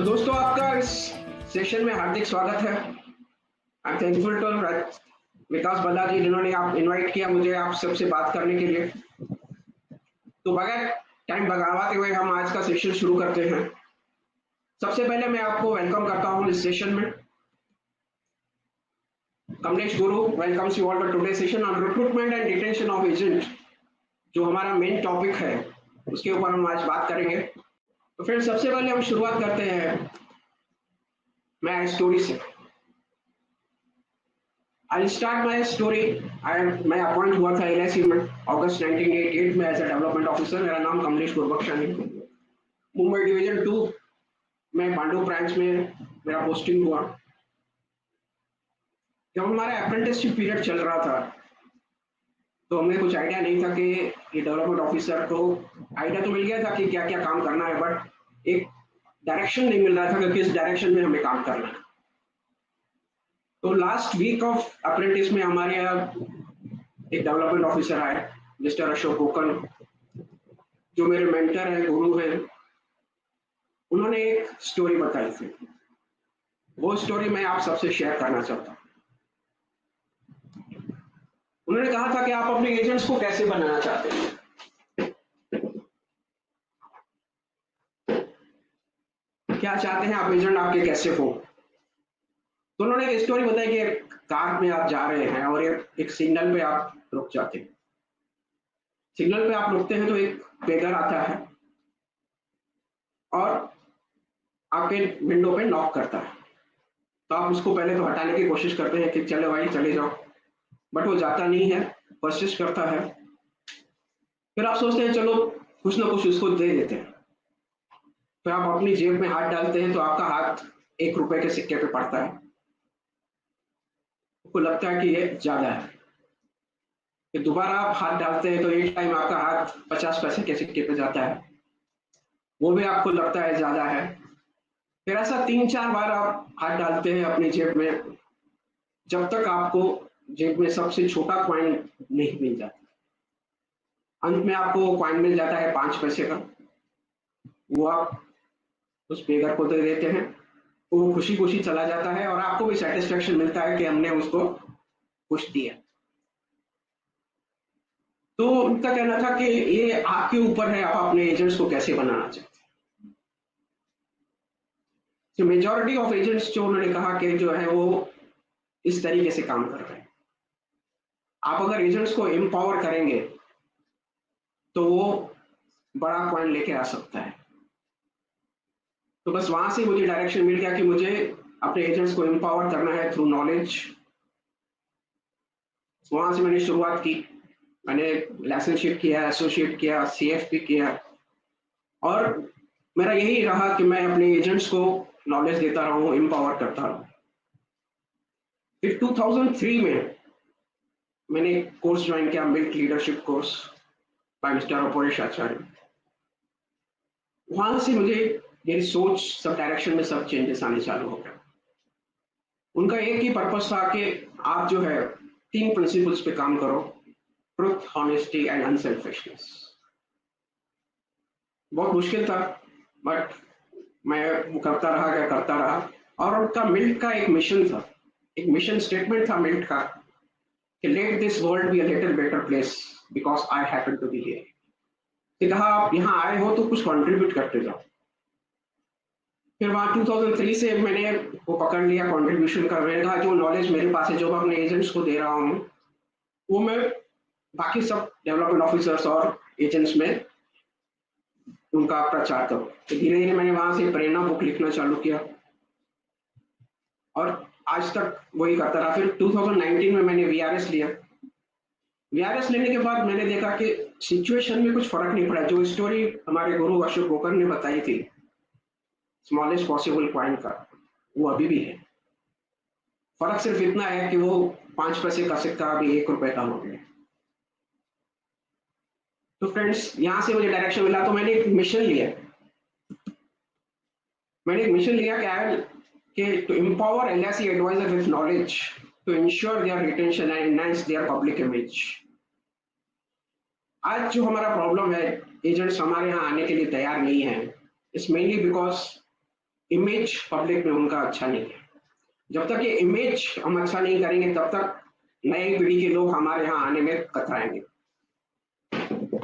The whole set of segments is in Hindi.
तो दोस्तों आपका इस सेशन में हार्दिक स्वागत है। आई एम थैंकफुल टू विकास बल्ला जी जिन्होंने आप इनवाइट किया मुझे आप सबसे बात करने के लिए। तो बगैर टाइम बगाते हुए हम आज का सेशन शुरू करते हैं। सबसे पहले मैं आपको वेलकम करता हूं इस सेशन में। Kamlesh Guru welcomes you all to today session on recruitment and detention of agent, जो हमारा मेन टॉपिक है उसके ऊपर हम आज बात करेंगे। तो फ्रेंड्स सबसे पहले हम शुरुआत करते हैं मैं स्टोरी से। I start my story. मैं अपॉइंट हुआ था LIC में अगस्त 1988 में एज ए डेवलपमेंट ऑफिसर। मेरा नाम कमलेश गुरबख्शानी, मुंबई डिवीजन 2 में पांडु ब्रांच में मेरा पोस्टिंग हुआ। जब हमारा अप्रेंटिसशिप पीरियड चल रहा था तो हमें कुछ आइडिया नहीं था कि ये डेवलपमेंट ऑफिसर को आइडिया तो मिल गया था कि क्या क्या काम करना है, बट एक डायरेक्शन नहीं मिल रहा था कि किस डायरेक्शन में हमें काम करना है। तो लास्ट वीक ऑफ अप्रेंटिस में हमारे यहाँ एक डेवलपमेंट ऑफिसर आए, मिस्टर अशोक कोकन, जो मेरे मेंटर हैं, गुरु हैं। उन्होंने एक स्टोरी बताई थी, वो स्टोरी मैं आप सबसे शेयर करना चाहता हूँ। उन्होंने कहा था कि आप अपने एजेंट्स को कैसे बनाना चाहते हैं, क्या चाहते हैं आप एजेंट आपके कैसे हो। तो उन्होंने एक स्टोरी बताई कि कार में आप जा रहे हैं और एक सिग्नल पे आप रुक जाते हैं। सिग्नल पे आप रुकते हैं तो एक बेगर आता है और आपके विंडो पे नॉक करता है। तो आप उसको पहले तो हटाने की कोशिश करते हैं कि चले भाई चले जाओ, बट वो जाता नहीं है, परसिस्ट करता है। फिर आप सोचते हैं चलो कुछ ना कुछ उसको दे देते हैं। फिर आप अपनी जेब में हाथ डालते हैं तो आपका हाथ 1 रुपए के सिक्के पे पड़ता है। आपको लगता है कि ये ज्यादा है। फिर दोबारा आप हाथ डालते हैं तो एक टाइम आपका हाथ 50 पैसे के सिक्के पे जाता है, वो भी आपको लगता है ज्यादा है। फिर ऐसा 3-4 बार आप हाथ डालते हैं अपनी जेब में, जब तक आपको जेब में सबसे छोटा कॉइन नहीं मिल जाता। अंत में आपको कॉइन मिल जाता है 5 पैसे का। वो आप उस बेगर को दे देते हैं, वो खुशी खुशी चला जाता है और आपको भी सेटिस्फेक्शन मिलता है कि हमने उसको कुछ दिया। तो उनका कहना था कि ये आपके ऊपर है, आप अपने एजेंट्स को कैसे बनाना चाहते हैं। तो मेजॉरिटी ऑफ एजेंट्स जो उन्होंने कहा कि जो है वो इस तरीके से काम कर रहे हैं। आप अगर एजेंट्स को एम्पावर करेंगे तो वो बड़ा कॉइन लेके आ सकता है। तो बस वहां से मुझे डायरेक्शन मिल गया कि मुझे अपने एजेंट्स को एम्पावर करना है थ्रू नॉलेज। वहां से मैंने शुरुआत की। मैंने लाइसेंसशिप किया, एसोसिएट किया, CFP किया, और मेरा यही रहा कि मैं अपने एजेंट्स को नॉलेज देता रहूं, एम्पावर करता रहूं। फिर 2003 में मैंने एक कोर्स ज्वाइन किया, milk leadership course by mister Aparesh Acharya. वहां से मुझे मेरी सोच सब डायरेक्शन में सब चेंजेस आने चालू हो गए। उनका एक ही पर्पस था कि आप जो है 3 प्रिंसिपल्स पे काम करो, ट्रुथ, हॉनेस्टी एंड अनसेल्फिशनेस। बहुत मुश्किल था, बट मैं वो करता रहा, क्या करता रहा। और उनका मिल्क का एक मिशन था, एक मिशन स्टेटमेंट था मिल्क का कि let this world be a little better place because I happen to be here. कि कहा आप यहाँ आए हो तो कुछ कंट्रीब्यूट करते जाओ। फिर वहां 2003 से मैंने वो पकड़ लिया कंट्रीब्यूशन का। मैंने कहा जो नॉलेज मेरे पास है, जो मैं अपने एजेंट्स को दे रहा हूँ, वो मैं बाकी सब डेवलपमेंट ऑफिसर्स और एजेंट्स में उनका प्रचार करूँ। तो धीरे धीरे मैंने वहां से प्रेरणा बुक लिखना चालू किया और आज तक वही करता रहा। फिर 2019 में मैंने VRS लिया। VRS लेने के बाद मैंने देखा कि सिचुएशन में कुछ फर्क नहीं पड़ा। जो स्टोरी हमारे गुरु अशोक कोकर ने बताई थी स्मॉलेस्ट पॉसिबल पॉइंट का, वो अभी भी है। फर्क सिर्फ इतना है कि वो 5 पैसे का सिक्का अभी 1 रुपए का हो गया। तो फ्रेंड्स यहाँ से मुझे डायरेक्शन मिला, तो मैंने एक मिशन लिया। मैंने एक मिशन लिया कि to empower LIC advisor with knowledge to insure their retention and enhance their public image. आज जो हमारा प्रॉब्लम है, एजेंट्स हमारे यहाँ आने के लिए तैयार नहीं है, it's mainly because image public में उनका अच्छा नहीं है। जब तक ये इमेज हम अच्छा नहीं करेंगे तब तक नई पीढ़ी के लोग हमारे यहाँ आने में कतराएंगे।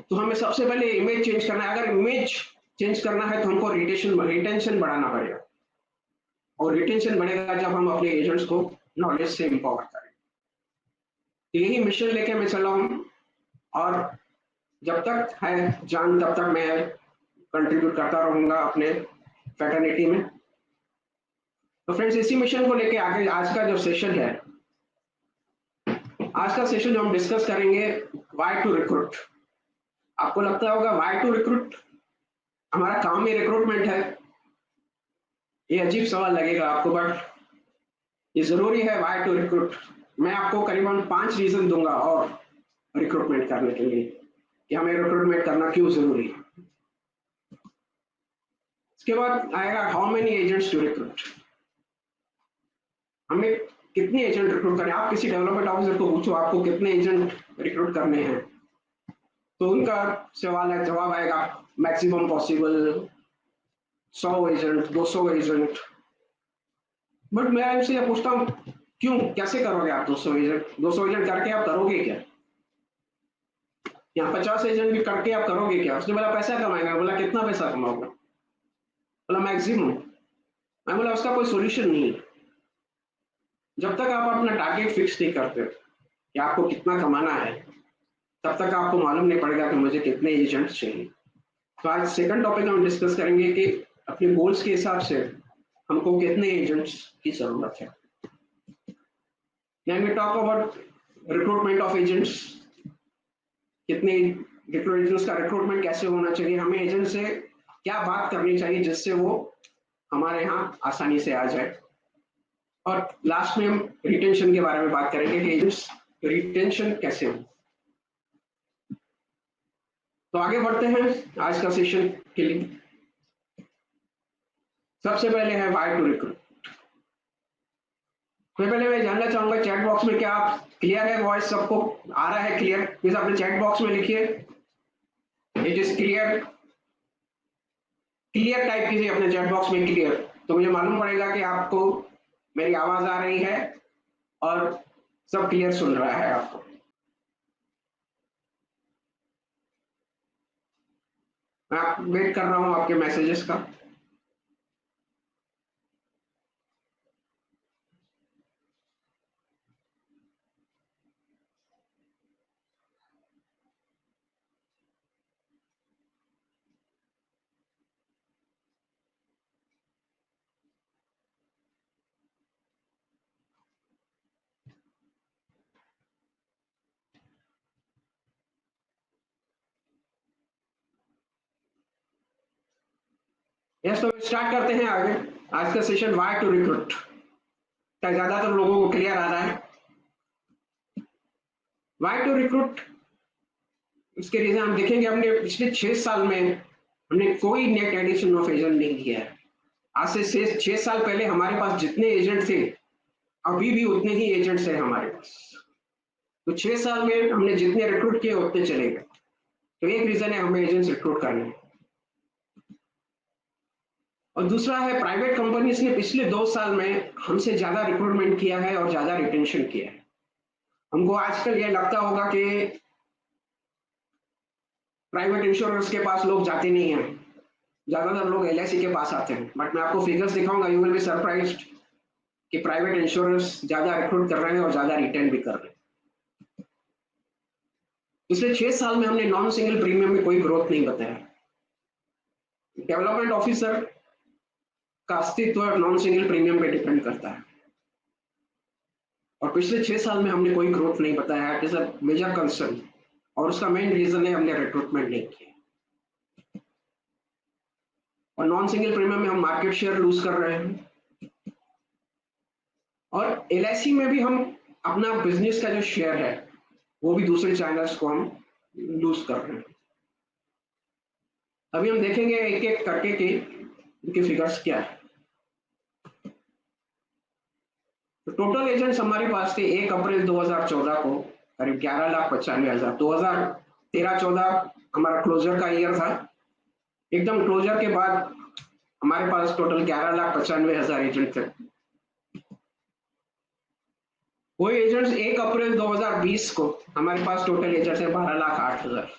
तो हमें सबसे पहले इमेज चेंज करना है। अगर इमेज चेंज करना है तो हमको रिटेंशन बढ़ाना पड़ेगा, और रिटेंशन बढ़ेगा जब हम अपने एजेंट्स को नॉलेज से एम्पावर करें। तो यही मिशन लेके मैं चला हूँ, और जब तक है जान तब तक मैं कंट्रीब्यूट करता रहूंगा अपने फैटर्निटी में। तो फ्रेंड्स, इसी मिशन को लेके आगे आज का जो सेशन है, आज का सेशन जो हम डिस्कस करेंगे, वाई टू रिक्रूट। आपको लगता होगा वाई टू रिक्रूट, हमारा काम ही रिक्रूटमेंट है। ये अजीब सवाल लगेगा आपको, बट ये जरूरी है वाई टू रिक्रूट। मैं आपको करीबन 5 रीजन दूंगा और रिक्रूटमेंट करने के लिए कि हमें रिक्रूटमेंट करना क्यों जरूरी है। इसके बाद आएगा how many agents to recruit, हमें कितने एजेंट रिक्रूट करने। आप किसी डेवलपमेंट ऑफिसर को पूछो आपको कितने एजेंट रिक्रूट करने हैं, तो उनका सवाल है, जवाब आएगा maximum possible 100 agent, 200 agent. But मैं आपसे ये पूछता हूँ, क्यों, कैसे करोगे आप 200 एजेंट? 200 एजेंट करके आप करोगे क्या? या 50 एजेंट भी करके आप करोगे क्या? उसने बोला पैसा कमाएगा। बोला कितना पैसा कमाओगे? बोला मैक्सिमम। मैं बोला उसका कोई सोल्यूशन नहीं है। जब तक आप अपना टारगेट फिक्स नहीं करते कि आपको कितना कमाना है, तब तक आपको मालूम नहीं पड़ेगा कि मुझे कितने एजेंट्स चाहिए। तो आज सेकंड टॉपिक हम डिस्कस करेंगे कि अपने गोल्स के हिसाब से हमको कितने एजेंट्स की जरूरत है। When we talk about recruitment of agents, कितने एजेंट्स का रिक्रूटमेंट कैसे होना चाहिए, हमें एजेंट से क्या बात करनी चाहिए जिससे वो हमारे यहाँ आसानी से आ जाए, और लास्ट में हम रिटेंशन के बारे में बात करेंगे कि एजेंट्स रिटेंशन कैसे हो। तो आगे बढ़ते हैं आज का सेशन के लिए। सबसे पहले है वाई टू रिक्रूट। तो पहले मैं जानना चाहूंगा चैट बॉक्स में क्या आप क्लियर है, वॉइस सबको आ रहा है क्लियर? प्लीज अपने चैट बॉक्स में लिखिए it is clear. Clear type कीजिए अपने चैट बॉक्स में क्लियर, तो मुझे मालूम पड़ेगा कि आपको मेरी आवाज आ रही है और सब क्लियर सुन रहा है आपको। मैं वेट कर रहा हूं आपके मैसेजेस का। यस, तो स्टार्ट करते हैं आगे आज का सेशन वाई टू रिक्रूट। क्या ज्यादातर लोगों को क्लियर आ रहा है? वाई टू रिक्रूट, इसके रीजन हम देखेंगे। हमने पिछले 6 साल में हमने कोई नेट एडिशन ऑफ एजेंट नहीं किया है। आज से 6 साल पहले हमारे पास जितने एजेंट थे, अभी भी उतने ही एजेंट्स हैं हमारे पास। तो 6 साल में हमने जितने रिक्रूट किए उतने चले गए। तो एक रीजन है हमें एजेंट्स रिक्रूट करने। और दूसरा है प्राइवेट कंपनीज ने पिछले 2 साल में हमसे ज्यादा रिक्रूटमेंट किया है और ज्यादा रिटेंशन किया है। हमको आजकल ये लगता होगा कि प्राइवेट इंश्योरेंस के पास लोग जाते नहीं हैं, ज्यादातर लोग एलआईसी के पास आते हैं। बट मैं आपको फिगर्स दिखाऊंगा, यू विल बी सरप्राइज्ड कि प्राइवेट इंश्योरेंस ज्यादा रिक्रूट कर रहे हैं और ज्यादा रिटेन भी कर रहे हैं। पिछले 6 साल में हमने नॉन सिंगल प्रीमियम में कोई ग्रोथ नहीं बताया। डेवलपमेंट ऑफिसर का अस्तित्व नॉन सिंगल प्रीमियम पे डिपेंड करता है, और पिछले 6 साल में हमने कोई ग्रोथ नहीं बताया। It is a major concern, और उसका मेन रीजन है हमने रिक्रूटमेंट नहीं किया। और नॉन सिंगल प्रीमियम में हम मार्केट शेयर लूज कर रहे हैं, और एलआईसी में भी हम अपना बिजनेस का जो शेयर है वो भी दूसरे चैनल्स को हम लूज कर रहे हैं। अभी हम देखेंगे एक एक करके कि इनके फिगर्स क्या है। तो टोटल एजेंट्स हमारे पास थे 1 अप्रैल 2014 को करीब 11,95,000। 2013-14 हमारा क्लोजर का ईयर था। एकदम क्लोजर के बाद हमारे पास टोटल 11,95,000 एजेंट थे। वही एजेंट्स 1 अप्रैल 2020 को हमारे पास टोटल एजेंट्स है 12,08,000।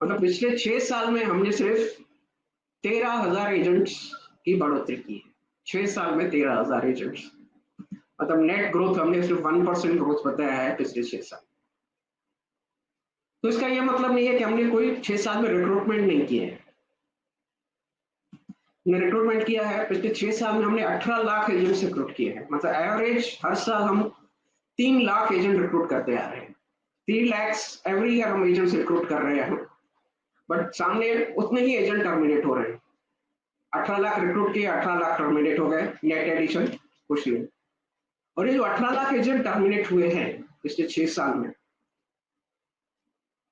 मतलब पिछले 6 साल में हमने सिर्फ 13,000 एजेंट्स की बढ़ोतरी की है। 6 साल में 13,000 एजेंट्स, मतलब नेट ग्रोथ हमने सिर्फ 1% ग्रोथ बताया है पिछले 6 साल। तो इसका यह मतलब नहीं है कि हमने कोई 6 साल में रिक्रूटमेंट नहीं किए है। हमने रिक्रूटमेंट किया है। पिछले 6 साल में हमने 18 लाख एजेंट्स रिक्रूट किए हैं। मतलब एवरेज हर साल हम 3 लाख एजेंट रिक्रूट करते आ रहे हैं। 3 lakhs एवरी ईयर हम एजेंट्स रिक्रूट कर रहे हैं, बट सामने उतने ही एजेंट टर्मिनेट हो रहे हैं। 18 लाख रिक्रूट किए, 18 लाख टर्मिनेट हो गए, नेट एडिशन कुछ नहीं। और ये जो 18 लाख एजेंट टर्मिनेट हुए हैं पिछले 6 साल में,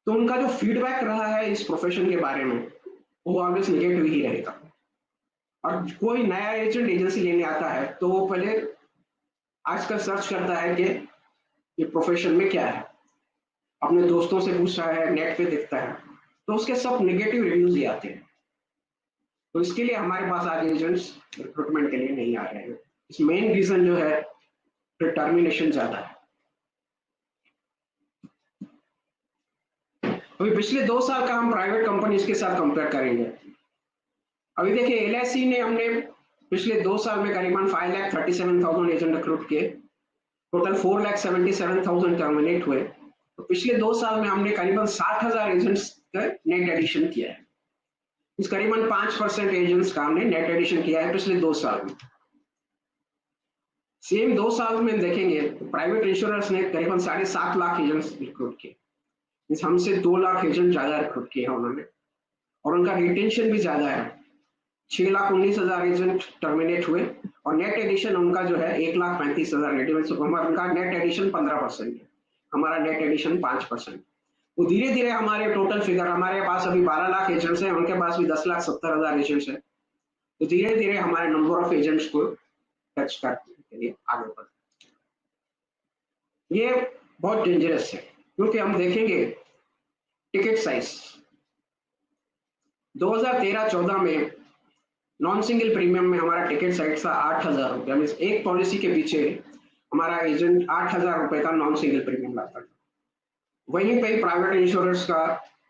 तो उनका जो फीडबैक रहा है इस प्रोफेशन के बारे में वो ऑलवेज निगेटिव ही रहेगा। और कोई नया एजेंट एजेंसी लेने आता है तो वो पहले आजकल सर्च करता है कि ये प्रोफेशन में क्या है, अपने दोस्तों से पूछ रहा है, नेट पे देखता है, तो उसके सब नेगेटिव रिव्यूज ही आते हैं। तो इसके लिए हमारे पास आगे एजेंट्स रिक्रूटमेंट के लिए नहीं आ रहे हैं। इस मेन रीजन जो है टर्मिनेशन ज्यादा है। अभी पिछले 2 साल का हम प्राइवेट कंपनीज के साथ कंपेयर करेंगे। अभी देखिए एलआईसी ने हमने पिछले 2 साल में करीबन 5,37,000 एजेंट रिक्रूट किए, टोटल 4,77,000 टर्मिनेट हुए। तो पिछले 2 साल में हमने करीबन 60,000 एजेंट्स का नेट एडिशन किया है। इस करीबन 5% एजेंट्स का हमने नेट एडिशन किया है पिछले 2 साल में। सेम 2 साल में देखेंगे तो प्राइवेट इंश्योरेंस ने करीबन 7.5 लाख एजेंट्स रिक्रूट किए। हमसे 2 लाख एजेंट ज्यादा रिक्रूट किए हैं उन्होंने, और उनका रिटेंशन भी ज्यादा है। 6,19,000 एजेंट टर्मिनेट हुए और नेट एडिशन उनका जो है 1,35,000। उनका नेट एडिशन 15% है, हमारा नेट एडिशन 5%। वो धीरे धीरे हमारे टोटल फिगर, हमारे पास अभी 12 लाख एजेंट्स हैं, उनके पास भी 10,70,000 एजेंट्स हैं। तो धीरे धीरे हमारे नंबर ऑफ एजेंट्स को टच करने के लिए आगे बढ़, ये बहुत डेंजरस है। क्योंकि हम देखेंगे टिकट साइज 2013-14 में नॉन सिंगल प्रीमियम में हमारा टिकट साइज था 8,000 रुपया। मीन एक पॉलिसी के पीछे हमारा एजेंट 8,000 रुपए का नॉन सिंगल प्रीमियम लाता था। वहीं पे प्राइवेट इंश्योरेंस का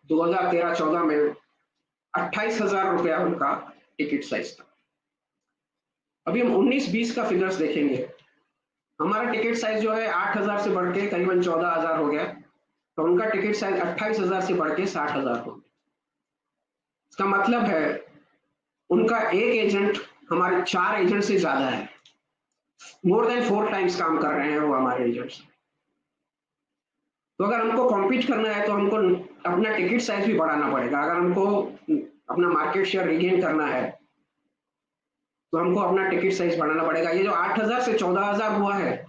2013-14 में 28,000 रुपया उनका टिकट साइज था। अभी हम 19-20 का फिगर्स देखेंगे। हमारा टिकट साइज जो है 8,000 से बढ़ के करीबन 14,000 हो गया, तो उनका टिकट साइज 28,000 से बढ़ के 60,000 हो गया। इसका मतलब है उनका एक एजेंट हमारे 4 एजेंट से ज्यादा है, मोर देन 4 टाइम्स काम कर रहे हैं वो हमारे एजेंट्स। तो अगर हमको कॉम्पीट करना है तो हमको अपना टिकट साइज भी बढ़ाना पड़ेगा। अगर हमको अपना मार्केट शेयर रिगेन करना है तो हमको अपना टिकट साइज बढ़ाना पड़ेगा। ये जो 8,000 से 14,000 हुआ है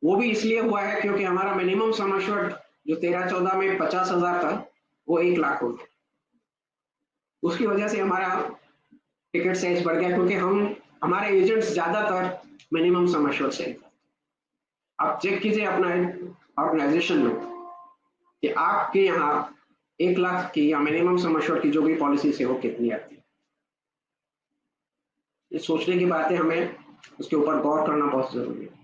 वो भी इसलिए हुआ है क्योंकि हमारा मिनिमम सम एश्योर्ड जो 13-14 में 50,000 था वो 1 लाख हो गया। उसकी वजह से हमारा टिकट साइज बढ़ गया, क्योंकि हमारे एजेंट्स ज्यादातर मिनिमम सम एश्योर्ड से। आप चेक कीजिए अपना ऑर्गेनाइजेशन में कि आपके यहाँ 1 लाख की या मिनिमम सम एश्योर्ड की जो भी पॉलिसी है वो कितनी आती है। ये सोचने की बात है, हमें उसके ऊपर गौर करना बहुत जरूरी है।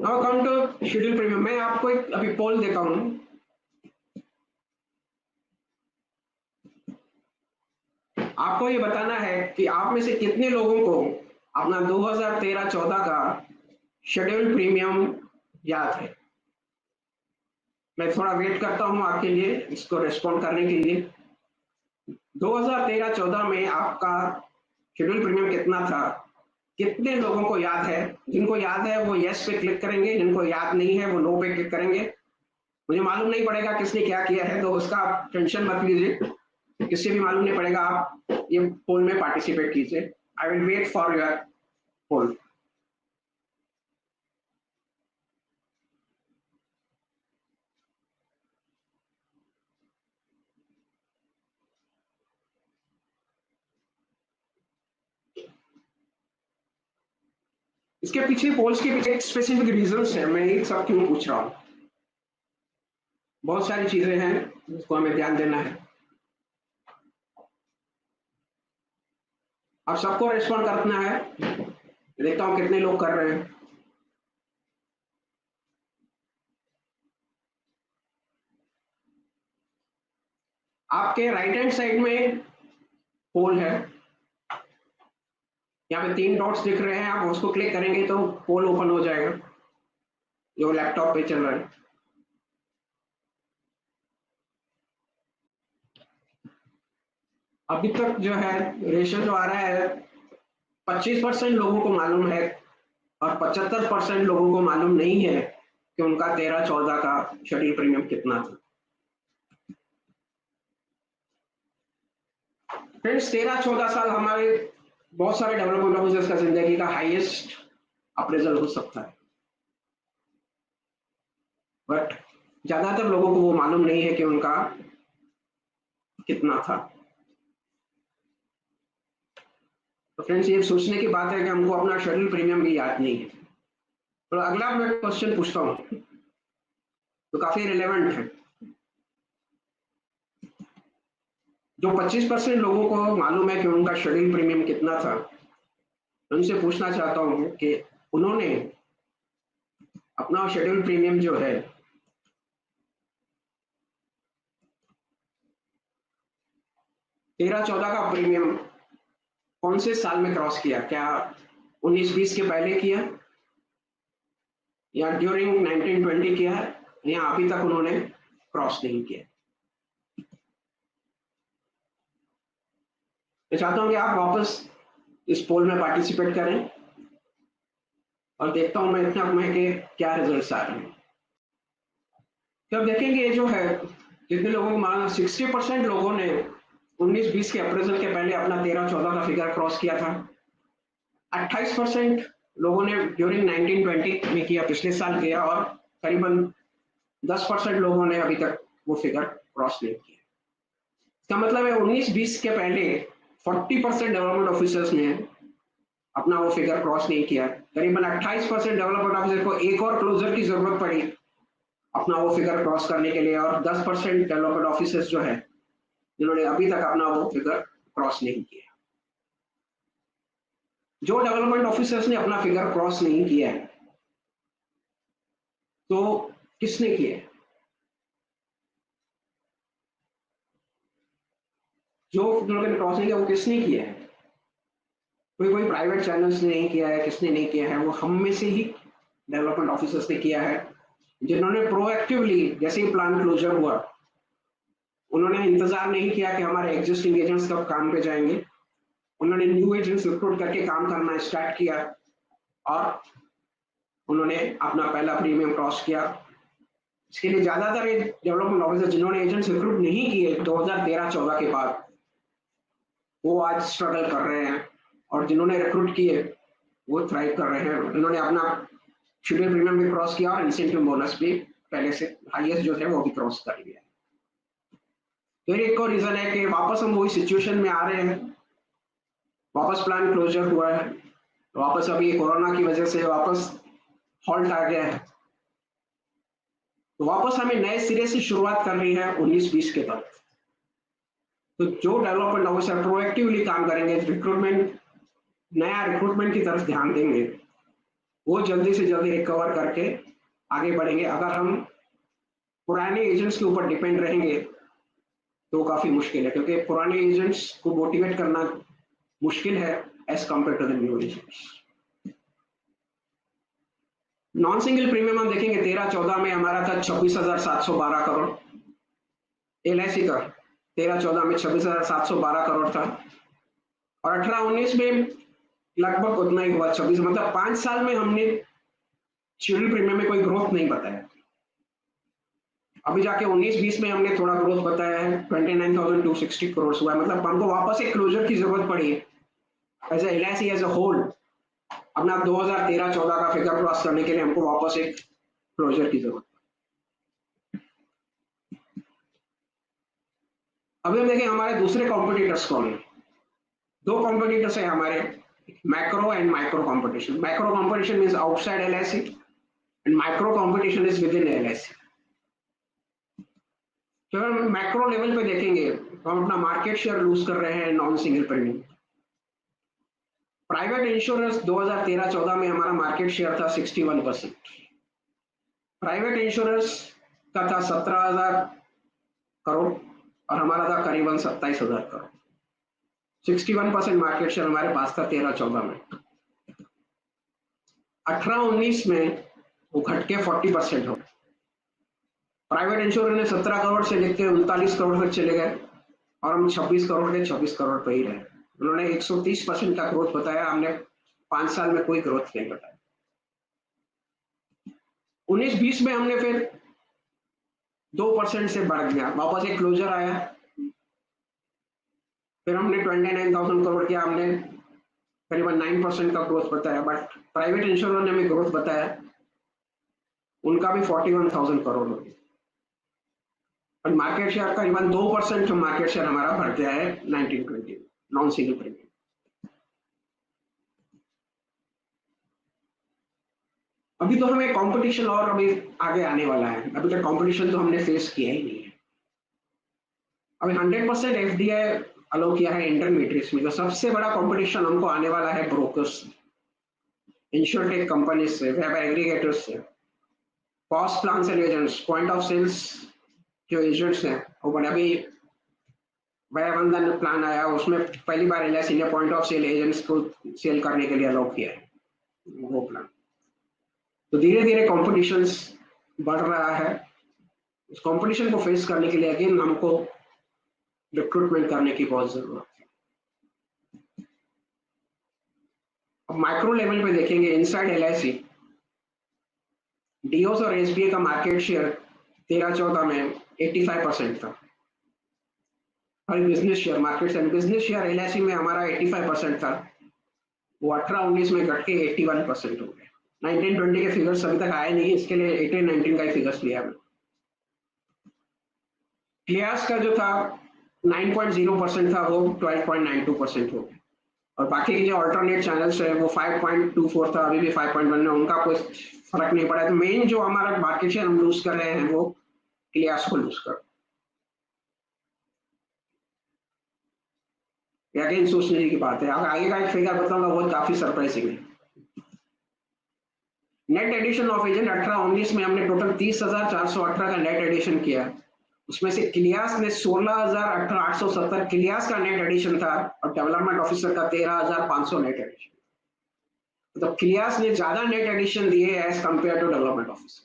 Now come to schedule premium. मैं आपको एक अभी पोल देता हूं। आपको ये बताना है कि आप में से कितने लोगों को अपना 2013-14 का शेड्यूल प्रीमियम याद है। मैं थोड़ा वेट करता हूं आपके लिए इसको रिस्पॉन्ड करने के लिए। 2013-14 में आपका शेड्यूल प्रीमियम कितना था, कितने लोगों को याद है? जिनको याद है वो यस पे क्लिक करेंगे, जिनको याद नहीं है वो नो पे क्लिक करेंगे। मुझे मालूम नहीं पड़ेगा किसने क्या किया है, तो उसका आप टेंशन मत लीजिए, किससे भी मालूम नहीं पड़ेगा। आप ये पोल में पार्टिसिपेट कीजिए। I will wait for your poll. इसके पीछे पोल्स के पीछे एक स्पेसिफिक रीजंस है, मैं एक सब क्यों पूछ रहा हूँ। बहुत सारी चीजें हैं जिसको हमें ध्यान देना है। अब सबको रिस्पॉन्ड करना है, देखता हूँ कितने लोग कर रहे हैं। आपके राइट हैंड साइड में पोल है, यहाँ पे 3 डॉट्स दिख रहे हैं, आप उसको क्लिक करेंगे तो पोल ओपन हो जाएगा जो लैपटॉप पे चल रहा है। अभी तक जो है रेशियो जो आ रहा है 25% लोगों को मालूम है और 75% लोगों को मालूम नहीं है कि उनका 13-14 का शेड्यूल प्रीमियम कितना था। फ्रेंड्स 13-14 साल हमारे बहुत सारे डेवलपमेंट ऑफिसर्स का जिंदगी का हाईएस्ट अप्रेजल हो सकता है, बट ज्यादातर लोगों को वो मालूम नहीं है कि उनका कितना था। तो फ्रेंड्स ये सोचने की बात है कि हमको अपना शेड्यूल प्रीमियम भी याद नहीं है। तो अगला मैं क्वेश्चन पूछता हूँ तो काफी रिलेवेंट है। जो 25% लोगों को मालूम है कि उनका शेड्यूल प्रीमियम कितना था, उनसे पूछना चाहता हूँ कि उन्होंने अपना शेड्यूल प्रीमियम जो है 13-14 का प्रीमियम कौन से साल में क्रॉस किया? क्या 19-20 के पहले किया या ड्यूरिंग 1920 किया है, या अभी तक उन्होंने क्रॉस नहीं किया? मैं चाहता हूं कि आप वापस इस पोल में पार्टिसिपेट करें और देखता हूं मैं इतना में कि क्या रिजल्ट्स आ रहे हैं। तो अब देखेंगे ये जो है जितने लोगों को माना 60% लोगों ने 19-20 के अप्रेजल के पहले अपना 13-14 का फिगर क्रॉस किया था। 28% लोगों ने ड्यूरिंग 1920 में किया, पिछले साल किया, और करीबन 10% लोगों ने अभी तक वो फिगर क्रॉस नहीं किया। इसका मतलब है 19-20 के पहले 40% डेवलपमेंट ऑफिसर्स ने अपना वो फिगर क्रॉस नहीं किया। करीबन 28% डेवलपमेंट ऑफिसर को एक और क्लोजर की जरूरत पड़ी अपना वो फिगर क्रॉस करने के लिए, और 10% डेवलपमेंट ऑफिसर्स जो है जिन्होंने अभी तक अपना वो फिगर क्रॉस नहीं किया। जो डेवलपमेंट ऑफिसर्स ने अपना फिगर क्रॉस नहीं किया है तो किसने किया है? जो क्रॉस नहीं किया वो किसने किया है? कोई प्राइवेट चैनल्स ने नहीं किया है, किसने नहीं किया है? वो हम में से ही डेवलपमेंट ऑफिसर्स ने किया है, जिन्होंने प्रोएक्टिवली जैसे ही प्लान क्लोजर हुआ उन्होंने इंतजार नहीं किया कि हमारे एग्जिस्टिंग एजेंट्स कब काम पे जाएंगे। उन्होंने न्यू एजेंट्स रिक्रूट करके काम करना स्टार्ट किया और उन्होंने अपना पहला प्रीमियम क्रॉस किया। इसके लिए ज्यादातर डेवलपमेंट ऑफिसर जिन्होंने एजेंट्स रिक्रूट नहीं किए 2013-14 के बाद, वो आज स्ट्रगल कर रहे हैं, और जिन्होंने रिक्रूट किए वो थ्राइव कर रहे हैं। उन्होंने अपना शेड्यूल प्रीमियम भी क्रॉस किया और इंसेंटिव बोनस भी पहले से हाईएस्ट जो है वो भी क्रॉस कर लिया। फिर एक और रीजन है कि वापस हम वही सिचुएशन में आ रहे हैं, वापस प्लान क्लोजर हुआ है, वापस अभी कोरोना की वजह से वापस हॉल्ट आ गया है, तो वापस हमें नए सिरे से शुरुआत करनी है 19-20 के बाद। तो जो डेवलपमेंट ऑफिसर प्रोएक्टिवली काम करेंगे, रिक्रूटमेंट, नया रिक्रूटमेंट की तरफ ध्यान देंगे, वो जल्दी से जल्दी रिकवर करके आगे बढ़ेंगे। अगर हम पुराने एजेंट्स के ऊपर डिपेंड रहेंगे तो काफी मुश्किल है, क्योंकि पुराने एजेंट्स को मोटिवेट करना मुश्किल है as compare to the new agents. Non single premium हम देखेंगे 13-14 में हमारा था 26,712 करोड़। एलआईसी का 13-14 में 26,712 करोड़ था, और 18-19 में लगभग उतना ही हुआ, 26, मतलब 5 साल में हमने शेड्यूल प्रीमियम में कोई ग्रोथ नहीं बताया। अभी जाके 19-20 में हमने थोड़ा ग्रोथ बताया है, 29,260 करोड़ हुआ है। मतलब हमको वापस एक क्लोजर की जरूरत पड़ी है as LIC as a whole. अपना 2013-14 का फिगर क्रॉस करने के लिए हमको वापस एक क्लोजर की जरूरत। अभी हम देखें हमारे दूसरे कॉम्पिटिटर्स कौन है। 2 कॉम्पिटिटर्स है हमारे, macro and micro competition. Macro competition means outside LIC and micro competition is with in LIC. तो अगर हम मैक्रो लेवल पे देखेंगे तो हम अपना मार्केट शेयर लूज कर रहे हैं non single premium. Private insurance 2013-14 में हमारा मार्केट शेयर था 61%। प्राइवेट इंश्योरेंस का था 17,000 करोड़ और हमारा था करीबन 27,000 करोड़। 61% मार्केट शेयर हमारे पास था 13-14 में। 18-19 में वो घट के 40% हो गया। प्राइवेट इंश्योरेंस ने 17 करोड़ से लेकर 39 करोड़ तक चले गए और हम 26 करोड़ के 26 करोड़ पे ही रहे। उन्होंने 130% का ग्रोथ बताया, हमने 5 साल में कोई ग्रोथ नहीं बताया। 19-20 में हमने फिर 2% से बढ़ गया, वापस एक क्लोजर आया, फिर हमने 29,000 करोड़ किया, हमने करीबन 9% का ग्रोथ बताया। बट प्राइवेट इंश्योरेंस ने हमें ग्रोथ बताया, उनका भी 41,000 करोड़ हो गया और मार्केट शेयर करीबन 2% मार्केट शेयर हमारा बढ़ गया है 1920 नॉन सिंगल प्रीमियम। अभी तो हमें कंपटीशन और अभी आगे आने वाला है, अभी तक कंपटीशन तो हमने फेस किया ही नहीं है। अभी 100% एफडीआई अलो किया है इंटरमीडिएट्स में, तो सबसे बड़ा कंपटीशन हमको आने वाला है ब्रोकर्स, इंश्योरटेक कंपनी से, वेब एग्रीगेटर्स से, कॉस्ट प्लान से एजेंट्स, पॉइंट ऑफ सेल्स जो एजेंट्स हैं वो बड़ा भी बंधन प्लान आया, उसमें पहली बार एलआईसी ने पॉइंट ऑफ सेल एजेंट्स को सेल करने के लिए अलाउ किया है वो प्लान। तो धीरे धीरे कॉम्पिटिशन बढ़ रहा है। इस कंपटीशन को फेस करने के लिए अगेन हमको रिक्रूटमेंट करने की बहुत जरूरत है। अब माइक्रो लेवल पे देखेंगे, इनसाइड एलआईसी डीओस और एसबीआई का मार्केट शेयर 13-14 में 85% था। और बिजनेस शेयर मार्केट से बिजनेस शेयर एलआईसी में हमारा 85% था, वो 18-19 में घट के 81% हो गया। 19-20 के फिगर्स अभी तक आए नहीं, इसके लिए 18-19 का ही फिगर्स लिया हमने। क्लियास का जो था 9.0% था, वो 12.92% हो गया और बाकी के जो अल्टरनेट चैनल्स है वो 5.24 था, अभी भी 5.1 है, उनका कोई फर्क नहीं पड़ा। तो मेन जो हमारा मार्केट शेयर हम लूज कर रहे हैं वो क्लियास को लूज कर। अगेन सोचने की बात है, अगर आगे का एक फिगर बताऊंगा वो काफी सरप्राइजिंग है। नेट एडिशन ऑफ एजेंट 18-19 में हमने टोटल 30,418 का नेट एडिशन किया, उसमें से क्लियास ने 16,870 क्लियास का नेट एडिशन था और डेवलपमेंट ऑफिसर का 13,500 नेट एडिशन। तो क्लियास ने ज्यादा नेट एडिशन दिए as compare to development officer.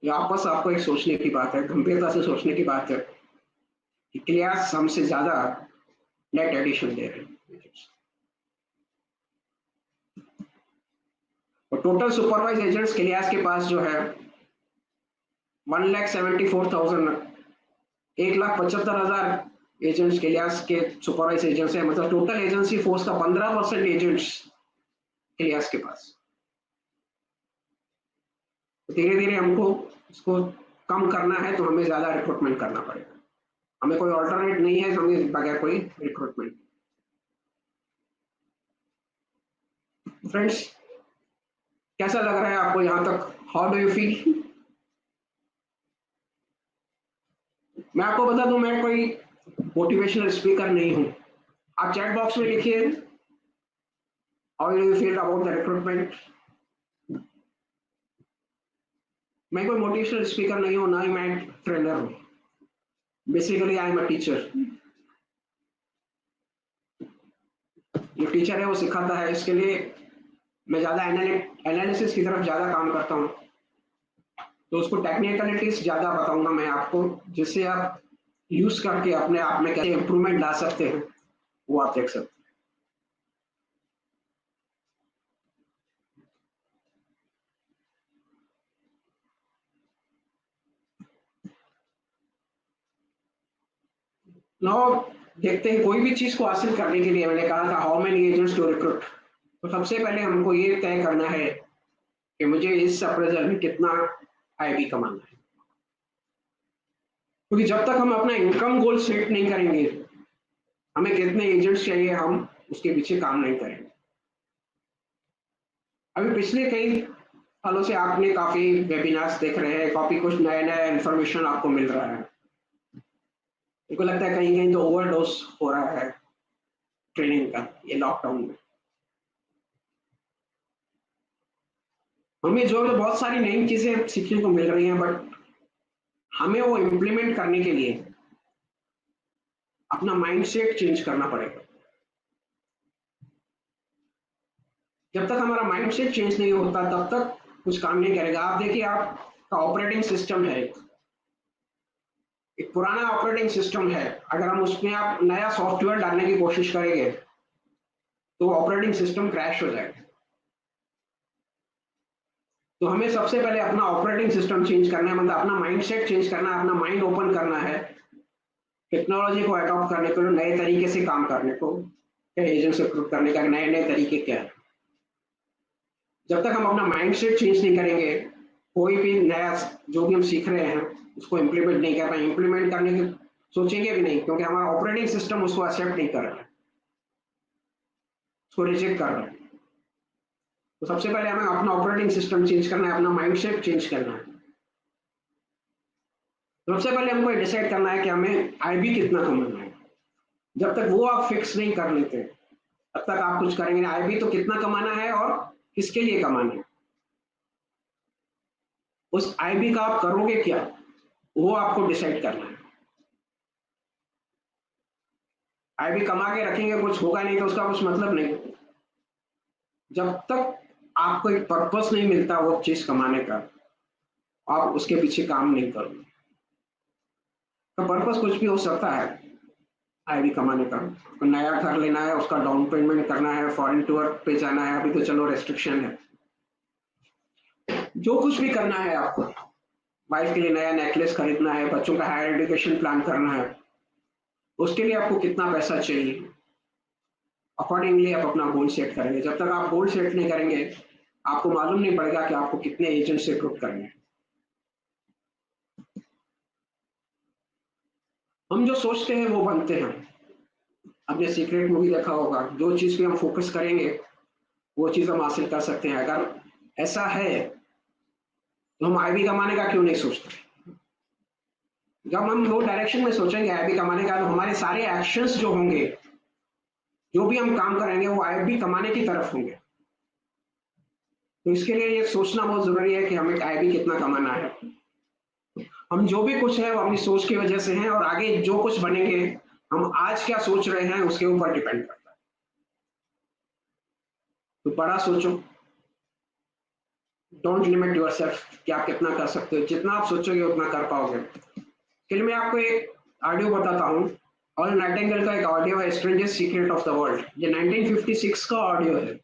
ये आपस आपको एक सोचने की बात है, गंभीरता से सोचने की बात है कि क्लियास हमसे ज्यादा नेट एडिशन दे रहे हैं। और टोटल सुपरवाइज एजेंट्स क्लियास के पास जो है 1,74,000 1,75,000 एजेंट्स क्लियास के सुपरवाइज एजेंट्स है, मतलब टोटल एजेंसी फोर्स का 15% एजेंट्स क्लियास के पास। धीरे धीरे हमको इसको कम करना है, तो हमें ज्यादा रिक्रूटमेंट करना पड़ेगा, हमें कोई ऑल्टरनेट नहीं है हमें बगैर कोई रिक्रूटमेंट। फ्रेंड्स, कैसा लग रहा है आपको यहाँ तक? How do you feel? मैं आपको बता दूं, मैं कोई मोटिवेशनल स्पीकर नहीं हूं। आप चैट बॉक्स में लिखिए how do you feel about the recruitment. मैं कोई मोटिवेशनल स्पीकर नहीं हूं, ना ही मैं ट्रेनर हूं। Basically I am a teacher. जो टीचर है वो सिखाता है, इसके लिए मैं ज्यादा एनालिसिस की तरफ ज्यादा काम करता हूँ, तो उसको टेक्निकलिटीज ज्यादा बताऊंगा मैं आपको, जिससे आप यूज करके अपने आप में कैसे इंप्रूवमेंट ला सकते हैं वो आप देख सकते हैं। नाउ देखते हैं, कोई भी चीज को हासिल करने के लिए मैंने कहा था how many agents to recruit, तो सबसे पहले हमको ये तय करना है कि मुझे इस अप्रेजल में कितना आईबी कमाना है, क्योंकि जब तक हम अपना इनकम गोल सेट नहीं करेंगे, हमें कितने एजेंट्स चाहिए हम उसके पीछे काम नहीं करेंगे। अभी पिछले कई सालों से आपने काफी वेबिनार्स देख रहे हैं, काफी कुछ नया नया इंफॉर्मेशन आपको मिल रहा है। मेरे को लगता है कहीं कहीं तो ओवरडोज हो रहा है ट्रेनिंग का ये लॉकडाउन में। हमें जो है बहुत सारी नई चीजें सीखने को मिल रही हैं, बट हमें वो इम्प्लीमेंट करने के लिए अपना माइंडसेट चेंज करना पड़ेगा। जब तक हमारा माइंडसेट चेंज नहीं होता तब तक कुछ काम नहीं करेगा। आप देखिए, आपका ऑपरेटिंग सिस्टम है, एक पुराना ऑपरेटिंग सिस्टम है, अगर हम उसमें आप नया सॉफ्टवेयर डालने की कोशिश करेंगे तो ऑपरेटिंग सिस्टम क्रैश हो जाएगा। तो हमें सबसे पहले अपना ऑपरेटिंग सिस्टम चेंज करना है, मतलब अपना माइंडसेट चेंज करना है, अपना माइंड ओपन करना है टेक्नोलॉजी को अडॉप्ट करने को, नए तरीके से काम करने को, एजेंट से रिक्रूट करने का नए नए तरीके क्या है। जब तक हम अपना माइंडसेट चेंज नहीं करेंगे, कोई भी नया जो भी हम सीख रहे हैं उसको इम्प्लीमेंट नहीं कर पाए, इम्प्लीमेंट करने की सोचेंगे भी नहीं, क्योंकि हमारा ऑपरेटिंग सिस्टम उसको एक्सेप्ट नहीं कर रहा है, उसको रिजेक्ट कर रहा है। तो सबसे पहले हमें अपना ऑपरेटिंग सिस्टम चेंज करना है, अपना माइंडसेट चेंज करना है। सबसे पहले हमको डिसाइड करना है कि हमें आईबी कितना कमाना है। जब तक वो आप फिक्स नहीं कर लेते तब तक आप कुछ करेंगे नहीं। आईबी तो कितना कमाना है और किसके लिए कमाना है, उस आईबी का आप करोगे क्या, वो आपको डिसाइड करना है। आईबी कमा के रखेंगे कुछ होगा नहीं तो उसका कुछ मतलब नहीं। जब तक आपको एक पर्पस नहीं मिलता वो चीज कमाने का, आप उसके पीछे काम नहीं करोगे। तो पर्पस कुछ भी हो सकता है आईडी कमाने का, तो नया घर लेना है, उसका डाउन पेमेंट करना है, फॉरेन टूर पे जाना है, अभी तो चलो रेस्ट्रिक्शन है, जो कुछ भी करना है आपको, वाइफ के लिए नया नेकलेस खरीदना है, बच्चों का हायर एजुकेशन प्लान करना है, उसके लिए आपको कितना पैसा चाहिए, अकॉर्डिंगली आप अपना गोल सेट करेंगे। जब तक आप गोल सेट नहीं करेंगे आपको मालूम नहीं पड़ेगा कि आपको कितने एजेंट से रिक्रूट करने हैं। हम जो सोचते हैं वो बनते हैं। आपने सीक्रेट मूवी देखा होगा, जो चीज पे हम फोकस करेंगे वो चीज हम हासिल कर सकते हैं। अगर ऐसा है तो हम आईबी कमाने का क्यों नहीं सोचते। जब हम वो डायरेक्शन में सोचेंगे आईबी कमाने का, तो हमारे सारे एक्शंस जो होंगे, जो भी हम काम करेंगे वो आईबी कमाने की तरफ होंगे। तो इसके लिए ये सोचना बहुत जरूरी है कि हमें आईबी कितना कमाना है। हम जो भी कुछ है वो अपनी सोच की वजह से है, और आगे जो कुछ बनेंगे हम आज क्या सोच रहे हैं उसके ऊपर डिपेंड करता है। तो बड़ा सोचो, डोंट लिमिट योरसेल्फ कि आप कितना कर सकते हो, जितना आप सोचोगे उतना कर पाओगे। फिर मैं आपको एक ऑडियो बताता हूँ, और नाइटिंगेल का एक ऑडियो है, strangest secret of the world. ये 1956 का ऑडियो है,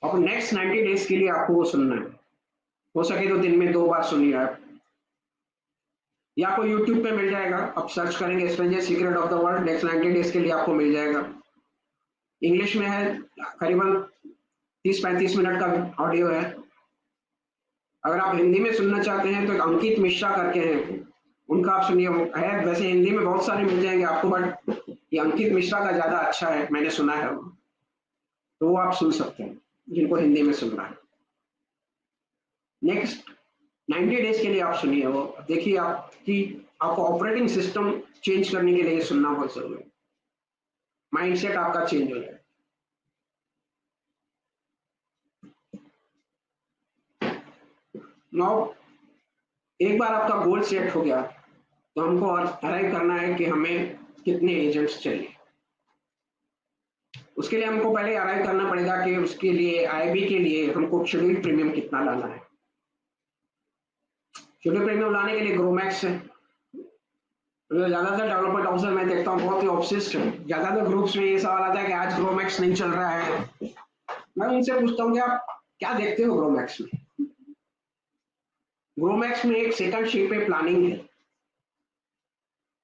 और नेक्स्ट 90 डेज के लिए आपको वो सुनना है। हो सके तो दिन में 2 बार सुनिए आप, या आपको यूट्यूब पे मिल जाएगा, आप सर्च करेंगे strangest secret of the world, next 90 days के लिए आपको मिल जाएगा। इंग्लिश में है, करीबन 30-35 मिनट का ऑडियो है। अगर आप हिंदी में सुनना चाहते हैं तो एक अंकित मिश्रा करके हैं, उनका आप सुनिए। है वैसे हिंदी में बहुत सारे मिल जाएंगे आपको, बट ये अंकित मिश्रा का ज्यादा अच्छा है, मैंने सुना है, तो वो आप सुन सकते हैं जिनको हिंदी में सुनना है। नेक्स्ट 90 डेज के लिए आप सुनिए वो, देखिए आपकी आपको ऑपरेटिंग सिस्टम चेंज करने के लिए सुनना बहुत जरूरी है, माइंडसेट आपका चेंज हो जाए। नाउ एक बार आपका गोल सेट हो गया तो हमको अराइव करना है कि हमें कितने एजेंट्स चाहिए। उसके लिए हमको पहले अराइव करना पड़ेगा कि उसके लिए आईबी के लिए हमको शेड्यूल प्रीमियम कितना लाना है। शेड्यूल प्रीमियम लाने के लिए ग्रोमैक्स है। तो ज्यादातर डेवलपर ऑफिसर मैं देखता हूँ बहुत ही ऑब्सेस्ड है, ज्यादातर ग्रुप्स में ये सवाल आता है कि आज ग्रोमैक्स नहीं चल रहा है। मैं उनसे पूछता हूँ कि आप क्या देखते हो ग्रोमैक्स में। ग्रोमैक्स में एक सेकंड शीट पे प्लानिंग है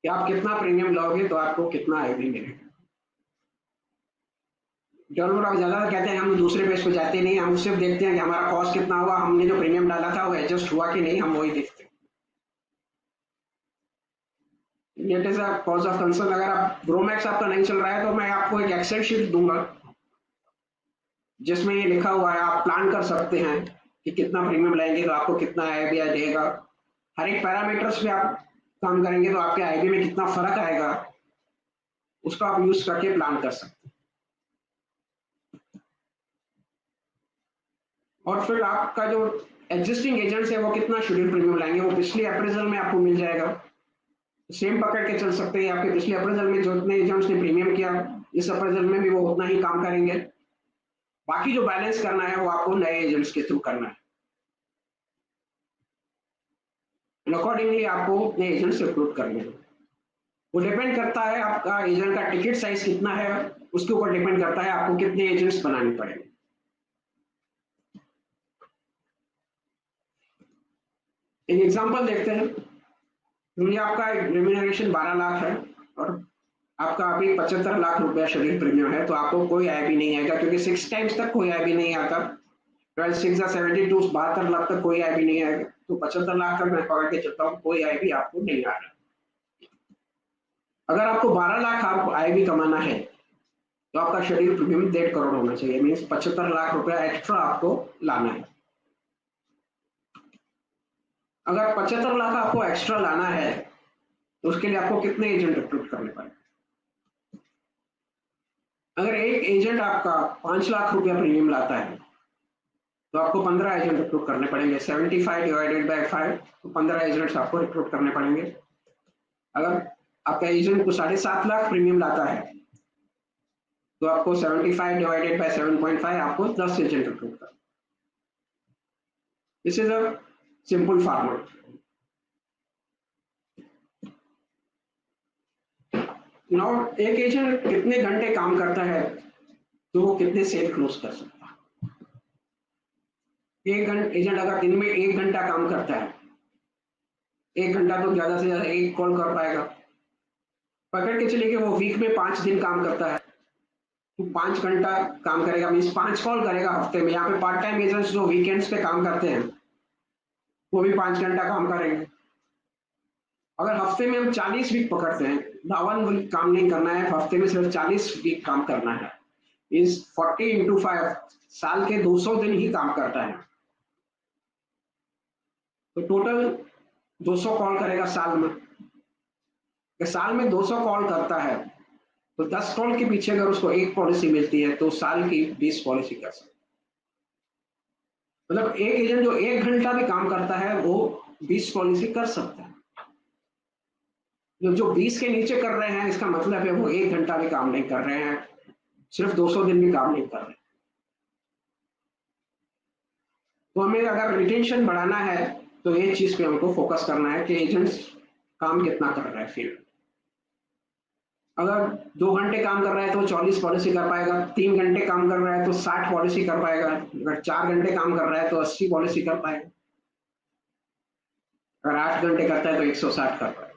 कि आप कितना प्रीमियम लोगे तो आपको कितना आईबी मिलेगा। डेवलपर आप ज्यादा कहते हैं हम दूसरे पेज पे जाते नहीं, हम सिर्फ देखते हैं कि हमारा कॉस्ट कितना हुआ, हमने जो प्रीमियम डाला था वो एडजस्ट हुआ कि नहीं, हम वही देखते हैं। It is a cause of concern. अगर आप ग्रोमैक्स आपका नहीं चल रहा है तो मैं आपको एक एक्सेल शीट दूंगा जिसमें ये लिखा हुआ है, आप प्लान कर सकते हैं कि कितना प्रीमियम लाएंगे तो आपको कितना आईबी देगा। हर एक पैरामीटर्स पे आप काम करेंगे तो आपके आईबी में कितना फर्क आएगा, उसको आप यूज करके प्लान कर सकते हैं। और फिर आपका जो एग्जिस्टिंग एजेंट्स है वो कितना शेड्यूल प्रीमियम लाएंगे, वो पिछले अप्रेजल में आपको मिल जाएगा। सेम पकड़ के चल सकते हैं, आपके पिछले अप्रेजल में जो इतने एजेंट्स ने प्रीमियम किया, इस अप्रेजल में भी वो उतना ही काम करेंगे। बाकी जो बैलेंस करना है वो आपको नए एजेंट्स के थ्रू करना है। अकॉर्डिंगली आपको नए एजेंट्स रिक्रूट करने हैं। वो डिपेंड करता है आपका एजेंट का टिकट साइज कितना है, उसके ऊपर डिपेंड करता है आपको कितने एजेंट्स बनाने पड़ेंगे। एक एग्जांपल देखते हैं। ये आपका रेम्यूनरेशन 12 लाख है और आपका अभी 75 लाख रुपया शेड्यूल प्रीमियम है, तो आपको कोई आईबी नहीं आएगा, क्योंकि 6 टाइम्स तक कोई आईबी नहीं आता। 72 72 लाख तक कोई आईबी नहीं आएगा, तो 75 लाख तक मैं पकड़ के चलता हूँ, कोई आईबी आपको नहीं आ रहा। अगर आपको 12 लाख आप आईबी कमाना है तो आपका शेड्यूल प्रीमियम 1.5 करोड़ होना चाहिए, मीन्स 75 लाख रुपया एक्स्ट्रा आपको लाना है। अगर 75 लाख आपको एक्स्ट्रा लाना है तो उसके लिए आपको कितने एजेंट रिक्रूट करने पड़ेंगे। अगर एक एजेंट आपका 5 लाख रुपया प्रीमियम लाता है तो आपको 15 एजेंट रिक्रूट करने पड़ेंगे। 75 डिवाइडेड बाय 5, तो 15 एजेंट्स आपको रिक्रूट करने पड़ेंगे। अगर आपका एजेंट को 7.5 लाख प्रीमियम लाता है तो आपको 75 डिवाइडेड बाय 7.5, आपको 10 एजेंट रिक्रूट करना। This is a simple formula. Now एक एजेंट कितने घंटे काम करता है तो वो कितने सेल क्लोज कर सकता है। एक एजेंट अगर दिन में 1 घंटा काम करता है, 1 घंटा तो ज्यादा से ज्यादा एक कॉल कर पाएगा। पकड़ के चलिए कि वो वीक में 5 दिन काम करता है, तो 5 घंटा काम करेगा, मीन्स 5 कॉल करेगा हफ्ते में। यहाँ पे पार्ट टाइम एजेंट्स जो वीकेंड्स पे काम करते हैं वो भी 5 घंटा काम करेंगे। अगर हफ्ते में हम 40 वीक पकड़ते हैं, 52 वीक काम नहीं करना है, हफ्ते में सिर्फ 40 वीक काम करना है, इस 40 इंटू 5 साल के 200 दिन ही काम करता है, तो टोटल 200 कॉल करेगा साल में। साल में 200 कॉल करता है तो 10 कॉल के पीछे अगर उसको एक पॉलिसी मिलती है तो साल की 20 पॉलिसी कर सकता है। मतलब एक एजेंट जो 1 घंटा भी काम करता है वो 20 पॉलिसी कर सकता है। जो 20 के नीचे कर रहे हैं, इसका मतलब है वो 1 घंटा भी काम नहीं कर रहे हैं, सिर्फ 200 दिन भी काम नहीं कर रहे। तो हमें अगर रिटेंशन बढ़ाना है तो ये चीज पे हमको फोकस करना है कि एजेंट्स काम कितना कर रहा है फील्ड। अगर 2 घंटे काम कर रहा है तो 40 पॉलिसी कर पाएगा, 3 घंटे काम कर रहा है तो 60 पॉलिसी कर पाएगा, अगर 4 घंटे काम कर रहा है तो 80 पॉलिसी कर पाएगा, अगर 8 घंटे करता है तो 160 कर पाएगा।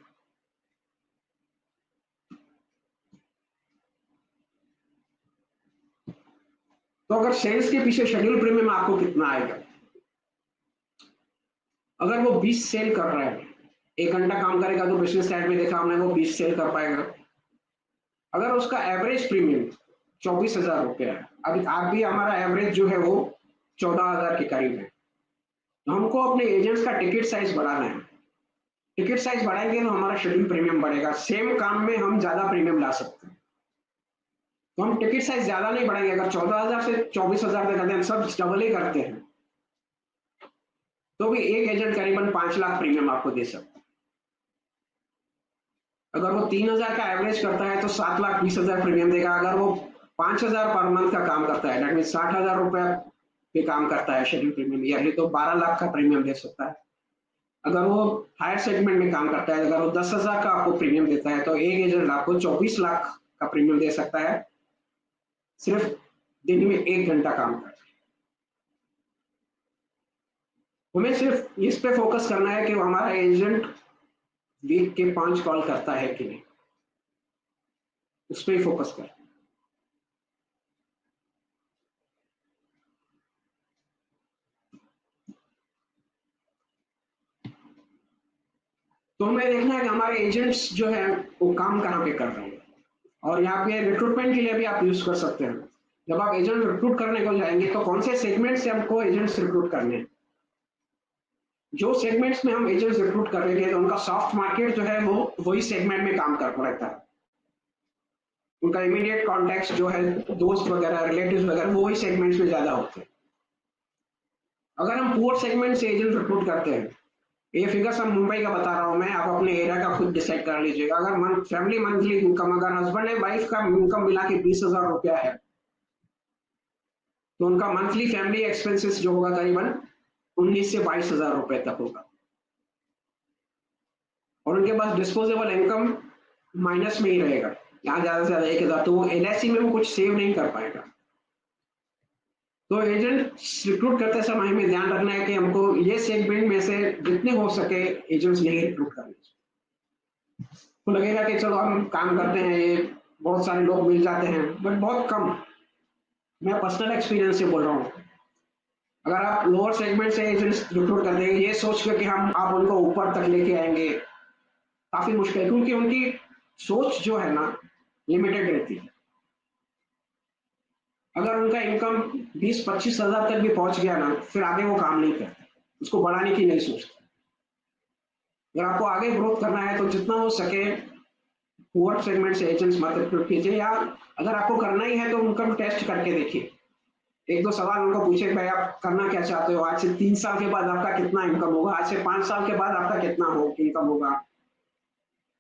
तो अगर सेल्स के पीछे शेड्यूल प्रीमियम आपको कितना आएगा। अगर वो 20 सेल कर रहा है, 1 घंटा काम करेगा तो बिजनेस साइड में देखा हमने वो 20 सेल कर पाएगा। अगर उसका एवरेज प्रीमियम 24,000 रुपया है, अभी आप भी हमारा एवरेज जो है वो 14,000 के करीब है, तो हमको अपने एजेंट्स का टिकट साइज बढ़ाना है। टिकट साइज बढ़ाएंगे तो हमारा शेड्यूल प्रीमियम बढ़ेगा, सेम काम में हम ज्यादा प्रीमियम ला सकते हैं। तो हम टिकट साइज ज्यादा नहीं बढ़ाएंगे, अगर 14,000 से 24,000 तक करते हैं, सब डबल ही करते हैं, तो भी एक एजेंट करीबन 5 लाख प्रीमियम आपको दे सकता है। अगर वो 3,000 का एवरेज करता है तो 7,20,000 प्रीमियम देगा। अगर वो 5,000 पर मंथ का काम करता है, दैट मीन 60,000 रुपया पे काम करता है शेड्यूल प्रीमियम ईयरली, तो 12 लाख का प्रीमियम दे सकता है। अगर वो हायर सेगमेंट में काम करता है, अगर वो 10,000 का आपको प्रीमियम देता है तो एक एजेंट आपको 24 लाख का प्रीमियम दे सकता है, सिर्फ दिन में 1 घंटा काम करता है। हमें सिर्फ इस पे फोकस करना है कि हमारा एजेंट वीक के 5 कॉल करता है कि नहीं, उस पर ही फोकस कर। तो हमें देखना है कि हमारे एजेंट्स जो है वो काम कहाँ पे कर रहे हैं, और यहाँ पे रिक्रूटमेंट के लिए भी आप यूज कर सकते हैं। जब आप एजेंट रिक्रूट करने को जाएंगे तो कौन से सेगमेंट से हमको एजेंट्स रिक्रूट करने हैं, जो सेगमेंट्स में हम एजेंट्स रिक्रूट कर रहे थे, तो उनका सॉफ्ट मार्केट जो है वो वही सेगमेंट में काम कर रहता है। उनका इमीडिएट कॉन्टेक्ट जो है, दोस्त वगैरह, रिलेटिव्स वगैरह, वो वही सेगमेंट्स में ज्यादा होते हैं। अगर हम पुअर सेगमेंट से एजेंट रिक्रूट करते हैं, ये फिगर्स हम मुंबई का बता रहा हूँ मैं, आप अपने एरिया का खुद डिसाइड कर लीजिएगा। अगर फैमिली मंथली इनकम, अगर हस्बैंड एंड वाइफ का इनकम मिला के 20,000 रुपया है, तो उनका मंथली फैमिली एक्सपेंसेस जो होगा करीबन 19 से 22,000 रुपए तक होगा। और उनके पास डिस्पोजेबल इनकम माइनस में ही रहेगा, यहाँ ज्यादा से ज्यादा 1,000, तो वो एलआईसी में वो कुछ सेव नहीं कर पाएगा। तो एजेंट रिक्रूट करते समय हमें ध्यान रखना है कि हमको ये सेगमेंट में से जितने हो सके एजेंट्स नहीं रिक्रूट करने। तो लगेगा कि चलो हम काम करते हैं, ये बहुत सारे लोग मिल जाते हैं, बट बहुत कम। मैं पर्सनल एक्सपीरियंस से बोल रहा हूँ। अगर आप लोअर सेगमेंट से एजेंट्स रिक्रूट कर देंगे ये सोच कर कि हम आप उनको ऊपर तक लेके आएंगे, काफी मुश्किल है, क्योंकि उनकी सोच जो है ना लिमिटेड रहती है। अगर उनका इनकम 20-25 हजार तक भी पहुंच गया ना, फिर आगे वो काम नहीं करते, उसको बढ़ाने की नहीं सोचते। अगर आपको आगे ग्रोथ करना है तो जितना हो सके पुअर सेगमेंट से एजेंट्स मत रिक्रूट कीजिए, या अगर आपको करना ही है तो इनकम टेस्ट करके देखिए। एक दो सवाल उनको पूछे, भाई आप करना क्या चाहते हो, आज से 3 साल के बाद आपका कितना इनकम होगा, आज से 5 साल के बाद आपका कितना हो इनकम होगा।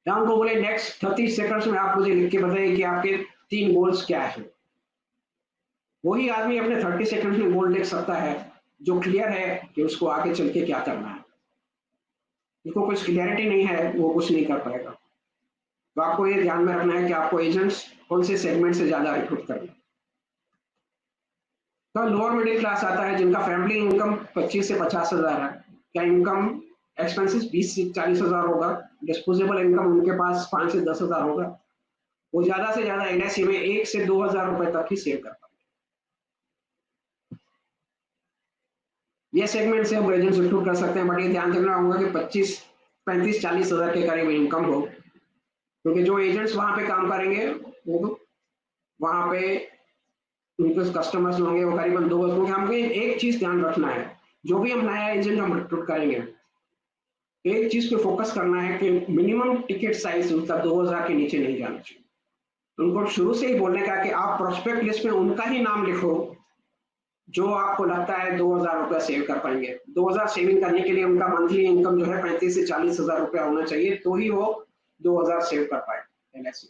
या उनको बोले नेक्स्ट 30 सेकंड्स में आप मुझे लिख के बताइए कि आपके 3 गोल्स क्या है। वही आदमी अपने 30 सेकंड में गोल लिख सकता है जो क्लियर है कि उसको आगे चल के क्या करना है। जिसको कुछ क्लियरिटी नहीं है वो कुछ नहीं कर पाएगा। तो आपको ये ध्यान में रखना है कि आपको एजेंट्स कौन से सेगमेंट से ज्यादा रिक्रूट करना है। तो लोअर मिडिल क्लास आता है जिनका फैमिली इनकम 25 से 50 हजार है, क्या इनकम एक्सपेंसेस 20 से 40 हजार होगा, डिस्पोजेबल इनकम उनके पास 5 से 10 हजार होगा, वो ज्यादा से ज्यादा एलआईसी में 1 से 2 हजार रुपए तक ही सेव कर पाएंगे। ये सेगमेंट से हम एजेंट्स रिक्रूट कर सकते हैं, बट ये ध्यान देना होगा कि 25, 35, 40 हजार के करीब इनकम हो, क्योंकि जो एजेंट्स वहां पे काम करेंगे वो वहां पे उनके कस्टमर्स होंगे वो करीबन 2 वर्ष। क्योंकि हमको एक चीज ध्यान रखना है, जो भी हम नया एजेंट हम रिक्रूट करेंगे, एक चीज पे फोकस करना है कि मिनिमम टिकट साइज उनका 2,000 के नीचे नहीं जाना चाहिए। उनको शुरू से ही बोलने का कि आप प्रोस्पेक्ट लिस्ट में उनका ही नाम लिखो जो आपको लगता है 2,000 रुपया सेव कर पाएंगे। 2,000 सेविंग करने के लिए उनका मंथली इनकम जो है 35 से 40 हजार रुपया होना चाहिए, तो ही वो 2,000 सेव कर पाए एलआईसी।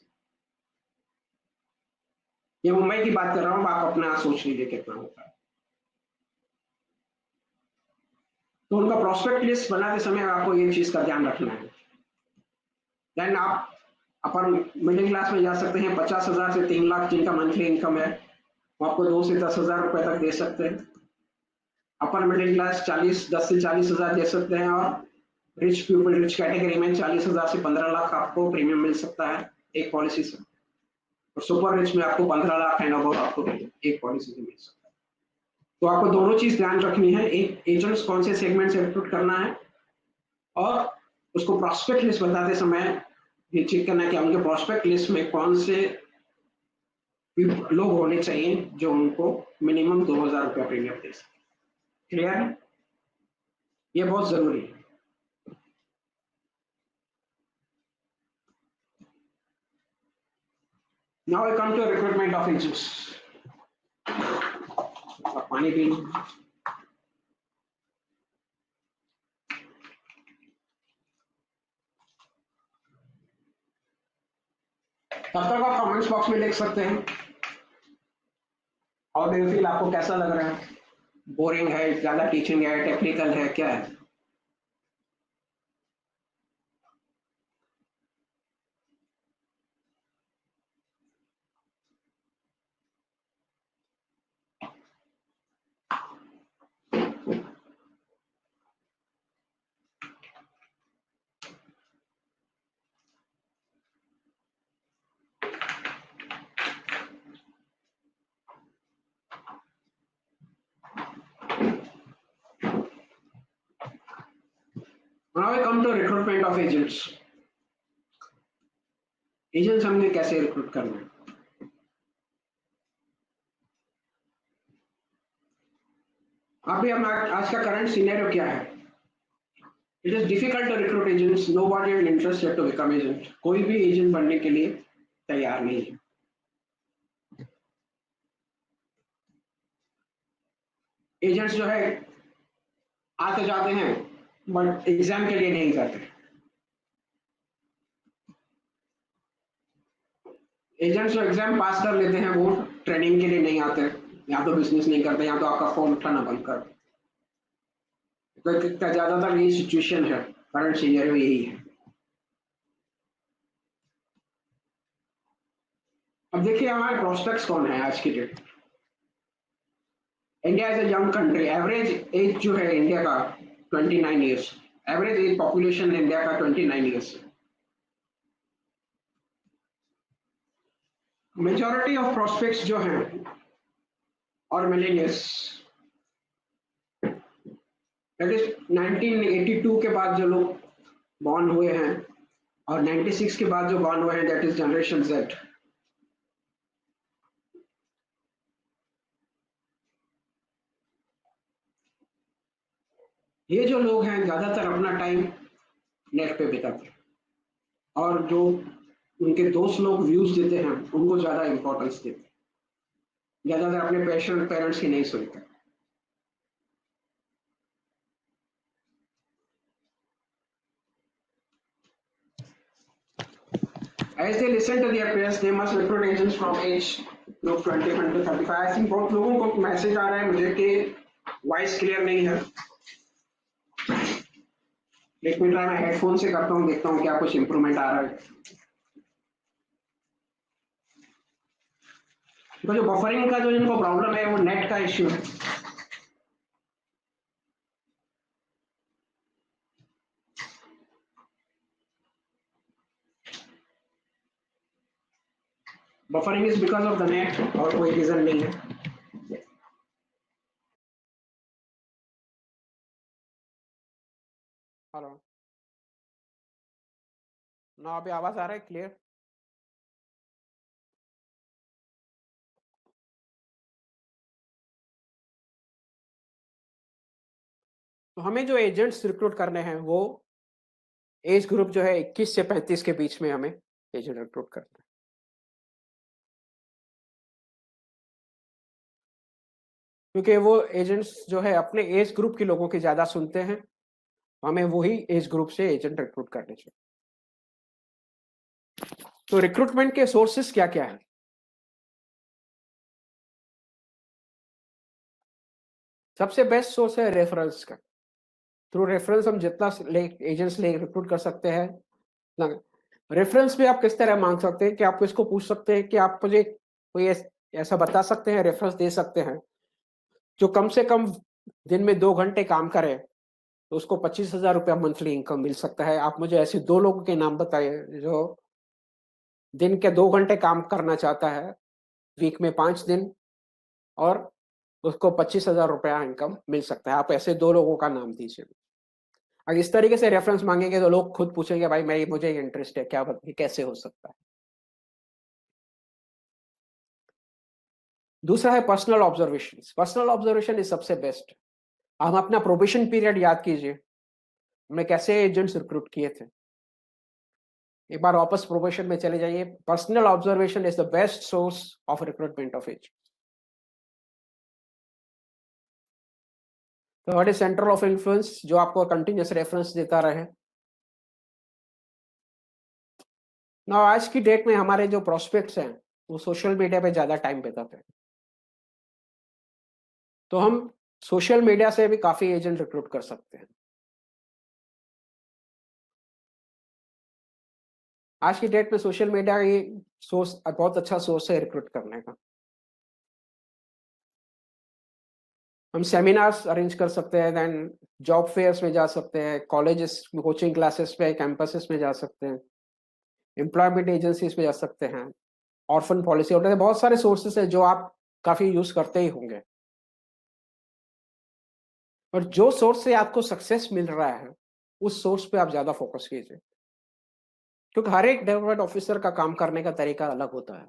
ये मुंबई की बात कर रहा हूँ, आप अपना सोच लीजिए कितना होता है। तो उनका प्रोस्पेक्ट लिस्ट बनाते समय आपको ये चीज का ध्यान रखना है। देन आप अपन मिडिल क्लास में जा सकते हैं, 50,000 से 3 लाख जिनका मंथली इनकम है, वो आपको 2 से 10 हजार रुपए तक दे सकते हैं। अपर मिडिल क्लास 10 से 40 हजार दे सकते हैं, और रिच पीपल, रिच कैटेगरी में 40,000 से 15 लाख आपको प्रीमियम मिल सकता है एक पॉलिसी से। और सुपर रिच में आपको 15 लाख एंड अबव आपको एक पॉलिसी से मिल सकता है। तो आपको दोनों चीज ध्यान रखनी है, एक एजेंट्स कौन से सेगमेंट से रिक्रूट करना है, और उसको प्रोस्पेक्ट लिस्ट बताते समय ये चेक करना है कि उनके प्रोस्पेक्ट लिस्ट में कौन से लोग होने चाहिए जो उनको मिनिमम 2,000 रुपया प्रीमियम दे सके। क्लियर है, ये बहुत जरूरी है। Now I come to recruitment of agents. पानी पी लो। तब तक आप कमेंट्स बॉक्स में लिख सकते हैं और डू फील, आपको कैसा लग रहा है, बोरिंग है, ज्यादा टीचिंग है, टेक्निकल है, क्या है। Now I come to recruitment of agents. Agents हमने कैसे रिक्रूट करना है। अभी हम आज का करंट सीनेरियो क्या है, it is difficult to recruit agents, nobody is interested to become agent, कोई भी एजेंट बनने के लिए तैयार नहीं है। एजेंट्स जो है आते जाते हैं बट एग्जाम के लिए नहीं जाते। एजेंट्स जो एग्जाम पास कर लेते हैं वो ट्रेनिंग के लिए नहीं आते, या तो बिजनेस नहीं करते या तो आपका फोन उठाना बंद कर, तो ज्यादातर यही सिचुएशन है, करंट सीनियर में यही है। अब देखिए हमारे प्रोस्पेक्ट्स कौन है आज की date. India is a young country, average age जो है इंडिया का 29 years, average age population India का 29 ईयर्स। मेजॉरिटी ऑफ प्रोस्पेक्ट्स जो हैं और मिलेनियल्स, दैट इज 1982 के बाद जो लोग बॉर्न हुए हैं और 96 के बाद जो बॉर्न हुए हैं, दैट इज जनरेशन जेड। ये जो लोग हैं ज्यादातर अपना टाइम नेट पे बिताते हैं, और जो उनके दोस्त लोग व्यूज देते हैं उनको ज्यादा इंपॉर्टेंस देते हैं, ज्यादातर अपने पेरेंट्स की नहीं सुनते। As they listen to their peers, they must recruit agents from age group 21 to 35. I think बहुत लोगों को मैसेज आ रहा है मुझे कि वॉइस क्लियर नहीं है। एक मिनट मैं हेडफोन से करता हूँ, देखता हूँ क्या कुछ इंप्रूवमेंट आ रहा है। तो जो बफरिंग का जो इनको प्रॉब्लम है वो नेट का इश्यू है। Buffering is because of the net और कोई रीजन नहीं है। हेलो, ना अभी आवाज आ रहा है क्लियर? तो हमें जो एजेंट्स रिक्रूट करने हैं वो एज ग्रुप जो है 21 से 35 के बीच में हमें एजेंट रिक्रूट करना है। क्योंकि वो एजेंट्स जो है अपने एज ग्रुप के लोगों की ज्यादा सुनते हैं, हमें वही एज ग्रुप से एजेंट रिक्रूट करने चाहिए। तो रिक्रूटमेंट के सोर्सेस क्या क्या है? सबसे बेस्ट सोर्स है रेफरेंस का। थ्रू रेफरेंस हम जितना एजेंट्स ले रिक्रूट कर सकते हैं। रेफरेंस भी आप किस तरह मांग सकते हैं कि आप इसको पूछ सकते हैं कि आप मुझे कोई ऐसा बता सकते हैं, रेफरेंस दे सकते हैं जो कम से कम दिन में 2 घंटे काम करे तो उसको 25,000 रुपया मंथली इनकम मिल सकता है। आप मुझे ऐसे 2 लोगों के नाम बताइए जो दिन के 2 घंटे काम करना चाहता है, वीक में 5 दिन, और उसको 25,000 रुपया इनकम मिल सकता है। आप ऐसे 2 लोगों का नाम दीजिए। अगर इस तरीके से रेफरेंस मांगेंगे तो लोग खुद पूछेंगे भाई मैं मुझे इंटरेस्ट है, क्या बताइए कैसे हो सकता है। दूसरा है personal observation. Personal observation is सबसे बेस्ट। हम अपना प्रोबेशन पीरियड याद कीजिए, हमने कैसे एजेंट्स रिक्रूट किए थे। एक बार वापस प्रोबेशन में चले जाइए। Personal observation is the best source of recruitment of age. तो what is centre of influence, जो आपको कंटिन्यूस रेफरेंस देता रहे। ना आज की डेट में हमारे जो प्रोस्पेक्ट्स हैं वो सोशल मीडिया पे ज्यादा टाइम बिताते हैं, तो हम सोशल मीडिया से भी काफी एजेंट रिक्रूट कर सकते हैं। आज की डेट में सोशल मीडिया ये सोर्स बहुत अच्छा सोर्स है रिक्रूट करने का। हम सेमिनार्स अरेंज कर सकते हैं, देन जॉब फेयर्स में जा सकते हैं, कॉलेजेस कोचिंग क्लासेस पे कैंपसेस में जा सकते हैं, एम्प्लॉयमेंट एजेंसीज में जा सकते हैं, ऑर्फन पॉलिसी, और बहुत सारे सोर्सेस हैं जो आप काफी यूज करते ही होंगे। और जो सोर्स से आपको सक्सेस मिल रहा है उस सोर्स पे आप ज्यादा फोकस कीजिए, क्योंकि हर एक डेवलपमेंट ऑफिसर का काम करने का तरीका अलग होता है।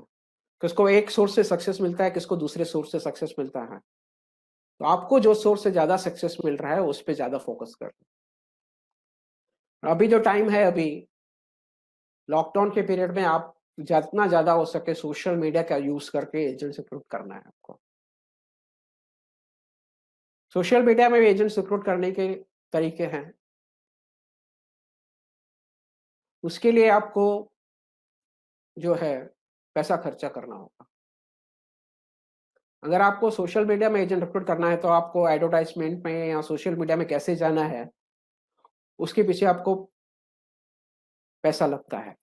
किसको एक सोर्स से सक्सेस मिलता है, किसको दूसरे सोर्स से सक्सेस मिलता है। तो आपको जो सोर्स से ज्यादा सक्सेस मिल रहा है उस पर ज्यादा फोकस कर। अभी जो टाइम है, अभी लॉकडाउन के पीरियड में आप जितना ज़्यादा हो सके सोशल मीडिया का यूज़ करके एजेंट्स रिक्रूट करना है आपको। सोशल मीडिया में भी एजेंट्स रिक्रूट करने के तरीके हैं। उसके लिए आपको जो है पैसा खर्चा करना होगा। अगर आपको सोशल मीडिया में एजेंट रिक्रूट करना है तो आपको एडवर्टाइज़मेंट में या सोशल मीडिया में कैसे जाना है, उसके पीछे आपको पैसा लगता है।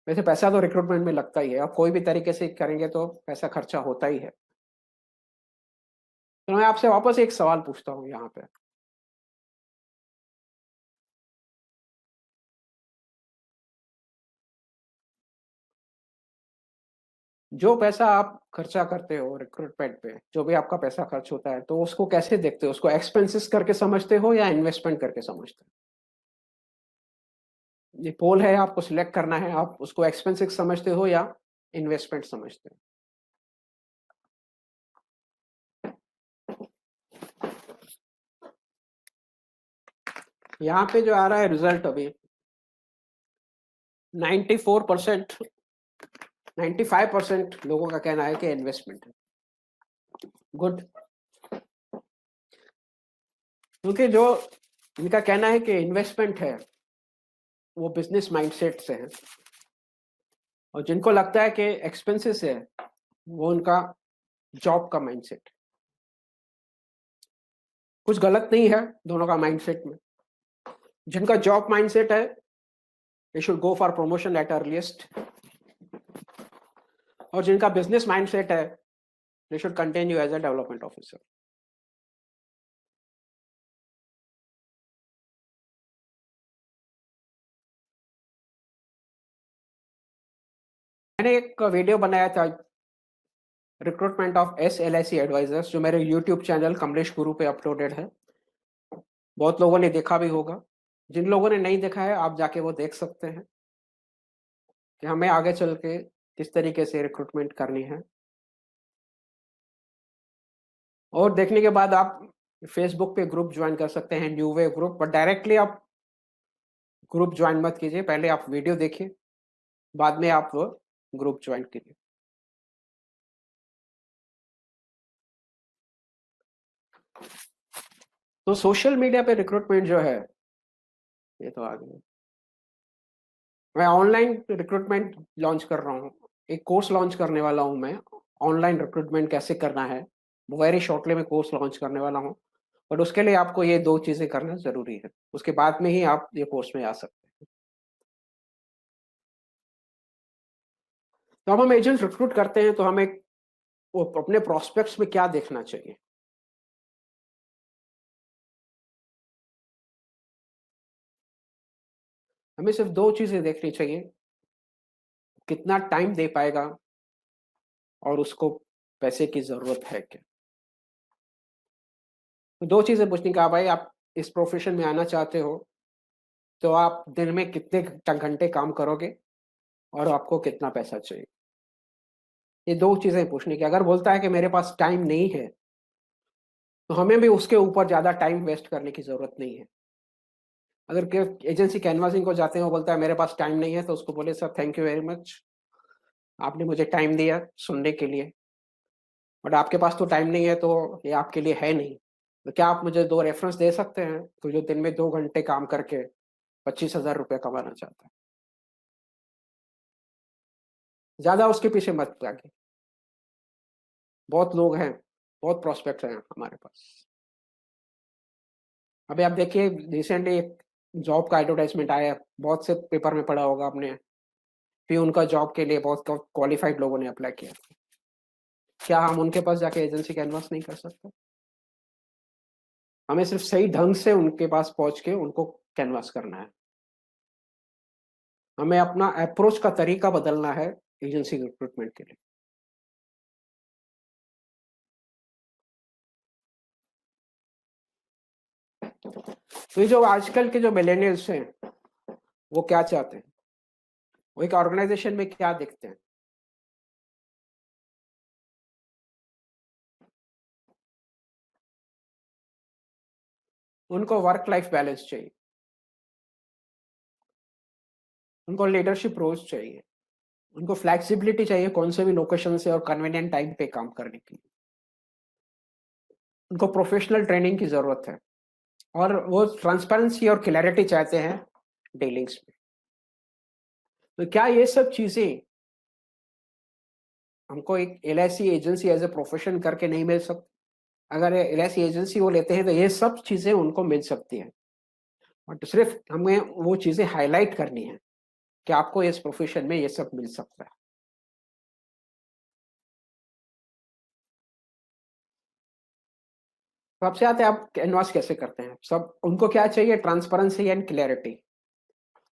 वैसे पैसा तो रिक्रूटमेंट में लगता ही है, आप कोई भी तरीके से करेंगे तो पैसा खर्चा होता ही है। तो मैं आपसे वापस एक सवाल पूछता हूँ यहाँ पे। जो पैसा आप खर्चा करते हो रिक्रूटमेंट पे, जो भी आपका पैसा खर्च होता है, तो उसको कैसे देखते हो? उसको एक्सपेंसेस करके समझते हो या इन्वेस्टमेंट करके समझते हो? ये पोल है, आपको सिलेक्ट करना है, आप उसको एक्सपेंसेस समझते हो या इन्वेस्टमेंट समझते हो? यहाँ पे जो आ रहा है रिजल्ट अभी 94%, 95% लोगों का कहना है कि इन्वेस्टमेंट है। गुड। क्योंकि जो इनका कहना है कि इन्वेस्टमेंट है, वो बिजनेस माइंडसेट से है, और जिनको लगता है कि एक्सपेंसेस है, वो उनका जॉब का माइंडसेट। कुछ गलत नहीं है दोनों का माइंडसेट में। जिनका जॉब माइंडसेट है, they should go for promotion at earliest, और जिनका बिजनेस माइंडसेट है, they should continue as a development officer. मैंने एक वीडियो बनाया था रिक्रूटमेंट ऑफ SLIC एडवाइजर्स, जो मेरे यूट्यूब चैनल कमलेश गुरु पे अपलोडेड है। बहुत लोगों ने देखा भी होगा। जिन लोगों ने नहीं देखा है, आप जाके वो देख सकते हैं कि हमें आगे चल के किस तरीके से रिक्रूटमेंट करनी है। और देखने के बाद आप फेसबुक पे ग्रुप ज्वाइन कर सकते हैं, new way group, but directly आप ग्रुप ज्वाइन मत कीजिए। पहले आप वीडियो देखिए, बाद में आप ग्रुप ज्वाइन कीजिए। तो सोशल मीडिया पे रिक्रूटमेंट जो है, ये तो आ गया। मैं ऑनलाइन रिक्रूटमेंट लॉन्च कर रहा हूँ, एक कोर्स लॉन्च करने वाला हूँ मैं। ऑनलाइन रिक्रूटमेंट कैसे करना है, वेरी शॉर्टली मैं कोर्स लॉन्च करने वाला हूँ। बट उसके लिए आपको ये 2 चीज़ें करना ज़रूरी है, उसके बाद में ही आप ये कोर्स में आ सकते हैं। तो हम एजेंट रिक्रूट करते हैं तो हमें वो अपने प्रोस्पेक्ट्स में क्या देखना चाहिए? हमें सिर्फ 2 चीज़ें देखनी चाहिए, कितना टाइम दे पाएगा और उसको पैसे की ज़रूरत है क्या? तो 2 चीज़ें पूछनी कि हाँ भाई, आप इस प्रोफ़ेशन में आना चाहते हो, तो आप दिन में कितने घंटे काम करोगे और आपको कितना पैसा चाहिए? ये 2 चीज़ें पूछनी कि अगर बोलता है कि मेरे पास टाइम नहीं है, तो हमें भी उसके ऊपर ज़्यादा टाइम वेस्ट करने की ज़रूरत नहीं है। अगर के एजेंसी कैनवासिंग को जाते हैं, वो बोलता है मेरे पास टाइम नहीं है, तो उसको बोले sir thank you very much, आपने मुझे टाइम दिया सुनने के लिए, बट आपके पास तो टाइम नहीं है, तो ये आपके लिए है नहीं। तो क्या आप मुझे 2 रेफ़रेंस दे सकते हैं, तो जो दिन में 2 घंटे काम करके 25,000 रुपए कमाना चाहता है? ज़्यादा उसके पीछे मत भागिए। बहुत लोग हैं, बहुत प्रोस्पेक्ट्स हैं हमारे पास। अभी आप देखिए, रिसेंटली एक जॉब का एडवर्टाइज़मेंट आया है, बहुत से पेपर में पढ़ा होगा आपने, पियून का जॉब के लिए बहुत क्वालिफ़ाइड लोगों ने अप्लाई किया। क्या हम उनके पास जाके एजेंसी कैनवास नहीं कर सकते? हमें सिर्फ सही ढंग से उनके पास पहुँच के उनको कैनवास करना है। हमें अपना अप्रोच का तरीका बदलना है एजेंसी रिक्रूटमेंट के लिए। तो ये जो आजकल के जो मिलेनियल्स हैं, वो क्या चाहते हैं? वो एक ऑर्गेनाइज़ेशन में क्या देखते हैं? उनको वर्क लाइफ बैलेंस चाहिए। उनको लीडरशिप रोल्स चाहिए, उनको फ्लेक्सिबिलिटी चाहिए कौन से भी लोकेशन से और कन्वीनियंट टाइम पे काम करने के लिए, उनको प्रोफेशनल ट्रेनिंग की जरूरत है और वो ट्रांसपेरेंसी और क्लैरिटी चाहते हैं डीलिंग्स में। तो क्या ये सब चीजें हमको एक LIC agency as a profession करके नहीं मिल सकती? अगर LIC एजेंसी वो लेते हैं तो ये सब चीजें उनको मिल सकती हैं, और सिर्फ हमें वो चीजें हाईलाइट करनी है कि आपको इस प्रोफेशन में ये सब मिल सकता है। तो आपसे आते हैं, आप कैनवास कैसे करते हैं? सब उनको क्या चाहिए? Transparency and clarity.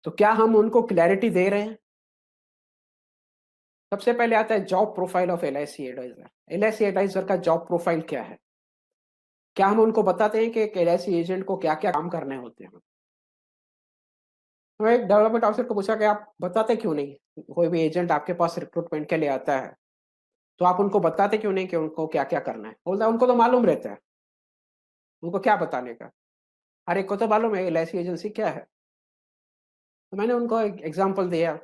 तो क्या हम उनको क्लैरिटी दे रहे हैं? सबसे पहले आता है job profile of LIC advisor. LIC advisor का जॉब प्रोफाइल क्या है? क्या हम उनको बताते हैं कि एक LIC एजेंट को क्या क्या काम करने होते हैं? तो एक डेवलपमेंट ऑफिसर को पूछा कि आप बताते क्यों नहीं? कोई भी एजेंट आपके पास रिक्रूटमेंट के लिए आता है तो आप उनको बताते क्यों नहीं कि उनको क्या क्या करना है? बोलता है उनको तो मालूम रहता है, उनको क्या बताने का, हर एक को तो मालूम है LIC एजेंसी क्या है। तो मैंने उनको एक एग्जांपल दिया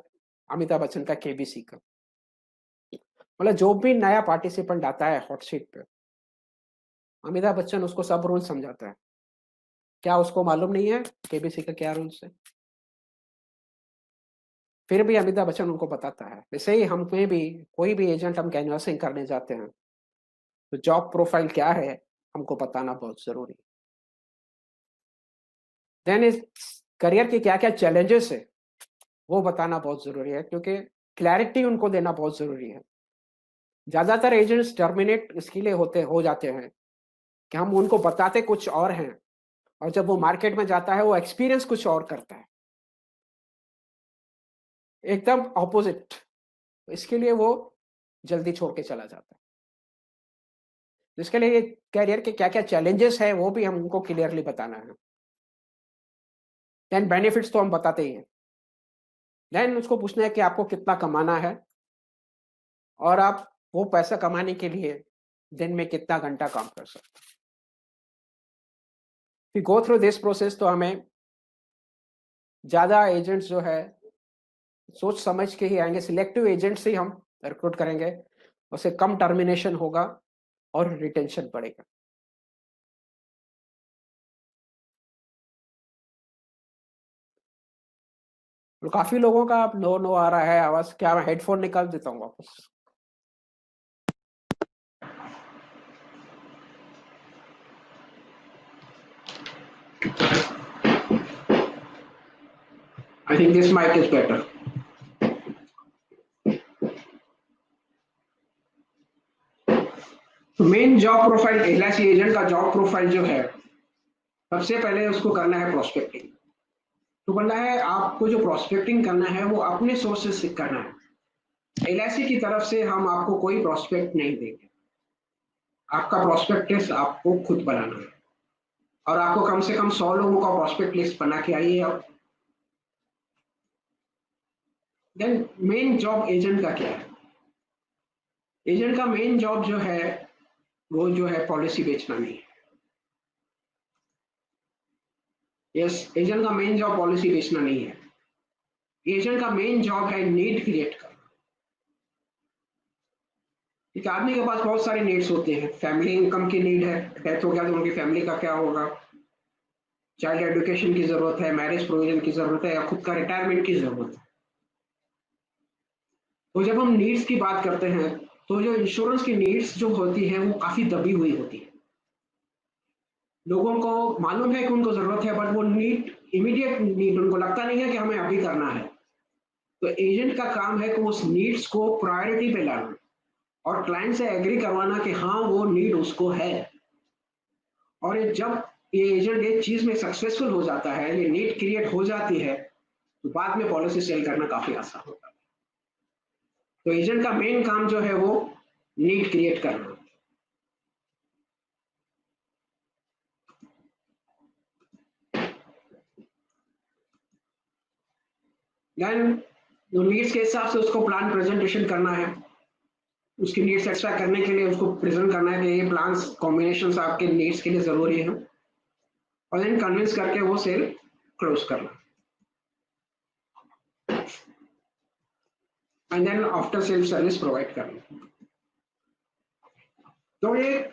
अमिताभ बच्चन का KBC का। मतलब जो भी नया पार्टिसिपेंट आता है हॉट सीट पे, अमिताभ बच्चन उसको सब रूल समझाता है। क्या उसको मालूम नहीं है KBC का क्या रूल्स है? फिर भी अमिताभ बच्चन उनको बताता है। वैसे ही हमें भी कोई भी एजेंट हम कैनवासिंग करने जाते हैं तो जॉब प्रोफाइल क्या है हमको बताना बहुत जरूरी है। देन इस करियर के क्या क्या चैलेंजेस है वो बताना बहुत जरूरी है, क्योंकि क्लैरिटी उनको देना बहुत जरूरी है। ज्यादातर एजेंट्स टर्मिनेट इसके लिए हो जाते हैं कि हम उनको बताते कुछ और हैं और जब वो मार्केट में जाता है वो एक्सपीरियंस कुछ और करता है, एकदम ऑपोजिट। इसके लिए वो जल्दी छोड़ के चला जाता है। इसके लिए कैरियर के क्या क्या चैलेंजेस है वो भी हम उनको क्लियरली बताना है। देन बेनिफिट्स तो हम बताते ही हैं। देन उसको पूछना है कि आपको कितना कमाना है और आप वो पैसा कमाने के लिए दिन में कितना घंटा काम कर सकते हैं। फिर गो थ्रू दिस प्रोसेस तो हमें ज्यादा एजेंट्स जो है सोच समझ के ही आएंगे, सिलेक्टिव एजेंट से ही हम रिक्रूट करेंगे, उससे कम टर्मिनेशन होगा और रिटेंशन बढ़ेगा। तो काफी लोगों का अब नो नो आ रहा है आवाज, क्या मैं हेडफोन निकाल देता हूँ वापस? I think this mic is better. तो main job profile LIC agent का जॉब प्रोफाइल जो है, सबसे पहले उसको करना है प्रोस्पेक्टिंग। तो बोलना है आपको जो प्रोस्पेक्टिंग करना है वो अपने सोर्सेज से करना है। LIC की तरफ से हम आपको कोई प्रोस्पेक्ट नहीं देंगे, आपका प्रोस्पेक्टिस आपको खुद बनाना है और आपको कम से कम 100 लोगों का प्रोस्पेक्ट लिस्ट बना के आइए। और देन मेन जॉब एजेंट का क्या है? एजेंट का मेन जॉब जो है वो जो है पॉलिसी बेचना नहीं है। यस, एजेंट का मेन जॉब पॉलिसी बेचना नहीं है। एजेंट का मेन जॉब है नीड क्रिएट करना। एक आदमी के पास बहुत सारे नीड्स होते हैं। फैमिली इनकम की नीड है, डेथ हो गया तो उनकी फैमिली का क्या होगा, चाइल्ड एजुकेशन की जरूरत है, मैरिज प्रोविजन की जरूरत है, या खुद का रिटायरमेंट की जरूरत है। तो जब हम नीड्स की बात करते हैं तो जो इंश्योरेंस की नीड्स जो होती है वो काफी दबी हुई होती है। लोगों को मालूम है कि उनको जरूरत है बट वो नीड, इमीडिएट नीड उनको लगता नहीं है कि हमें अभी करना है। तो एजेंट का काम है कि उस नीड्स को प्रायोरिटी पे लाना और क्लाइंट से एग्री करवाना कि हाँ वो नीड उसको है। और ये जब ये एजेंट एक चीज में सक्सेसफुल हो जाता है, ये नीड क्रिएट हो जाती है, तो बाद में पॉलिसी सेल करना काफी आसान होता है। तो एजेंट का मेन काम जो है वो नीड क्रिएट करना। देन जो नीड्स के हिसाब से उसको प्लान प्रेजेंटेशन करना है, उसकी नीड्स एक्स्ट्रा करने के लिए उसको प्रेजेंट करना है कि ये प्लान्स कॉम्बिनेशंस आपके नीड्स के लिए जरूरी है, और देन कन्विंस करके वो सेल क्लोज करना। And then after self service provide करना। तो ये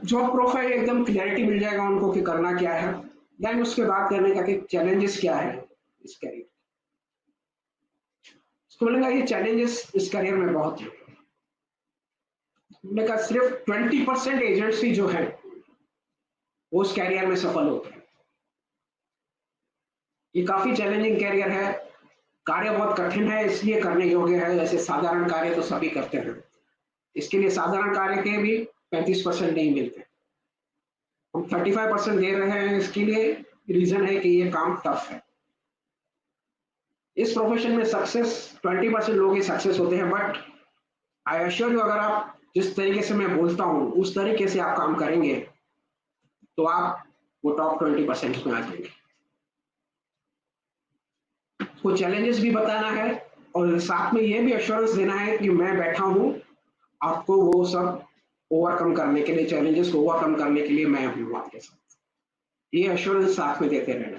जॉब प्रोफाइल एकदम क्लैरिटी मिल जाएगा उनको कि करना क्या है। देन उसके बाद करने का कि चैलेंजेस क्या है इस करियर, उसको बोलेगा ये चैलेंजेस इस करियर में बहुत है। मैंने कहा सिर्फ 20% एजेंट्स ही जो है वो उस कैरियर में सफल होते हैं। ये काफी चैलेंजिंग कैरियर है, कार्य बहुत कठिन है इसलिए करने योग्य है। जैसे साधारण कार्य तो सभी करते हैं, इसके लिए साधारण कार्य के भी 35% नहीं मिलते। हम 35% दे रहे हैं, इसके लिए रीजन है कि ये काम टफ है। इस प्रोफेशन में सक्सेस 20% लोग ही सक्सेस होते हैं, बट आई एश्योर यू अगर आप जिस तरीके से मैं बोलता हूँ उस तरीके से आप काम करेंगे तो आप वो टॉप 20% में आ जाएंगे। को चैलेंजेस भी बताना है और साथ में ये भी एश्योरेंस देना है कि मैं बैठा हूँ आपको वो सब ओवरकम करने के लिए, चैलेंजेस को ओवरकम करने के लिए मैं हूँ आपके साथ। ये एश्योरेंस साथ में देते रहना।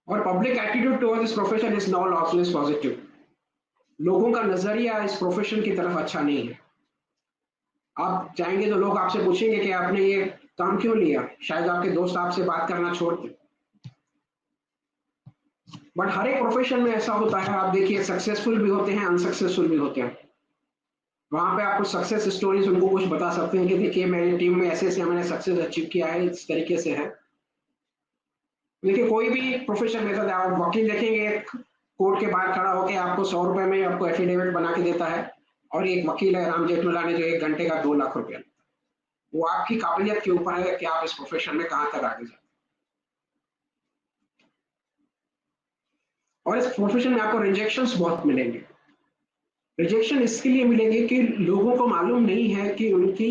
और public attitude towards this profession is not always positive. लोगों का नजरिया इस प्रोफेशन की तरफ अच्छा नहीं है। आप जाएंगे तो लोग आपसे पूछेंगे कि आपने ये काम क्यों लिया, शायद आपके दोस्त आपसे बात करना छोड़ दें। बट हर एक प्रोफेशन में ऐसा होता है, आप देखिए सक्सेसफुल भी होते हैं, अनसक्सेसफुल भी होते हैं। वहां पे आपको सक्सेस स्टोरीज उनको कुछ बता सकते हैं कि देखिए मेरी टीम में ऐसे ऐसे मैंने सक्सेस अचीव किया है, इस तरीके से है। देखिए कोई भी प्रोफेशन में था, आप वकील देखेंगे कोर्ट के बाहर खड़ा होकर आपको 100 रुपए में आपको एफिडेविट बना के देता है, और एक वकील है राम जेठमलानी जो 1 घंटे का 2 लाख रुपया। वो आपकी काबिलियत के ऊपर है कि आप इस प्रोफेशन में कहां तक आगे जाए। और इस प्रोफेशन में आपको रिजेक्शंस बहुत मिलेंगे। रिजेक्शन इसके लिए मिलेंगे कि लोगों को मालूम नहीं है कि उनकी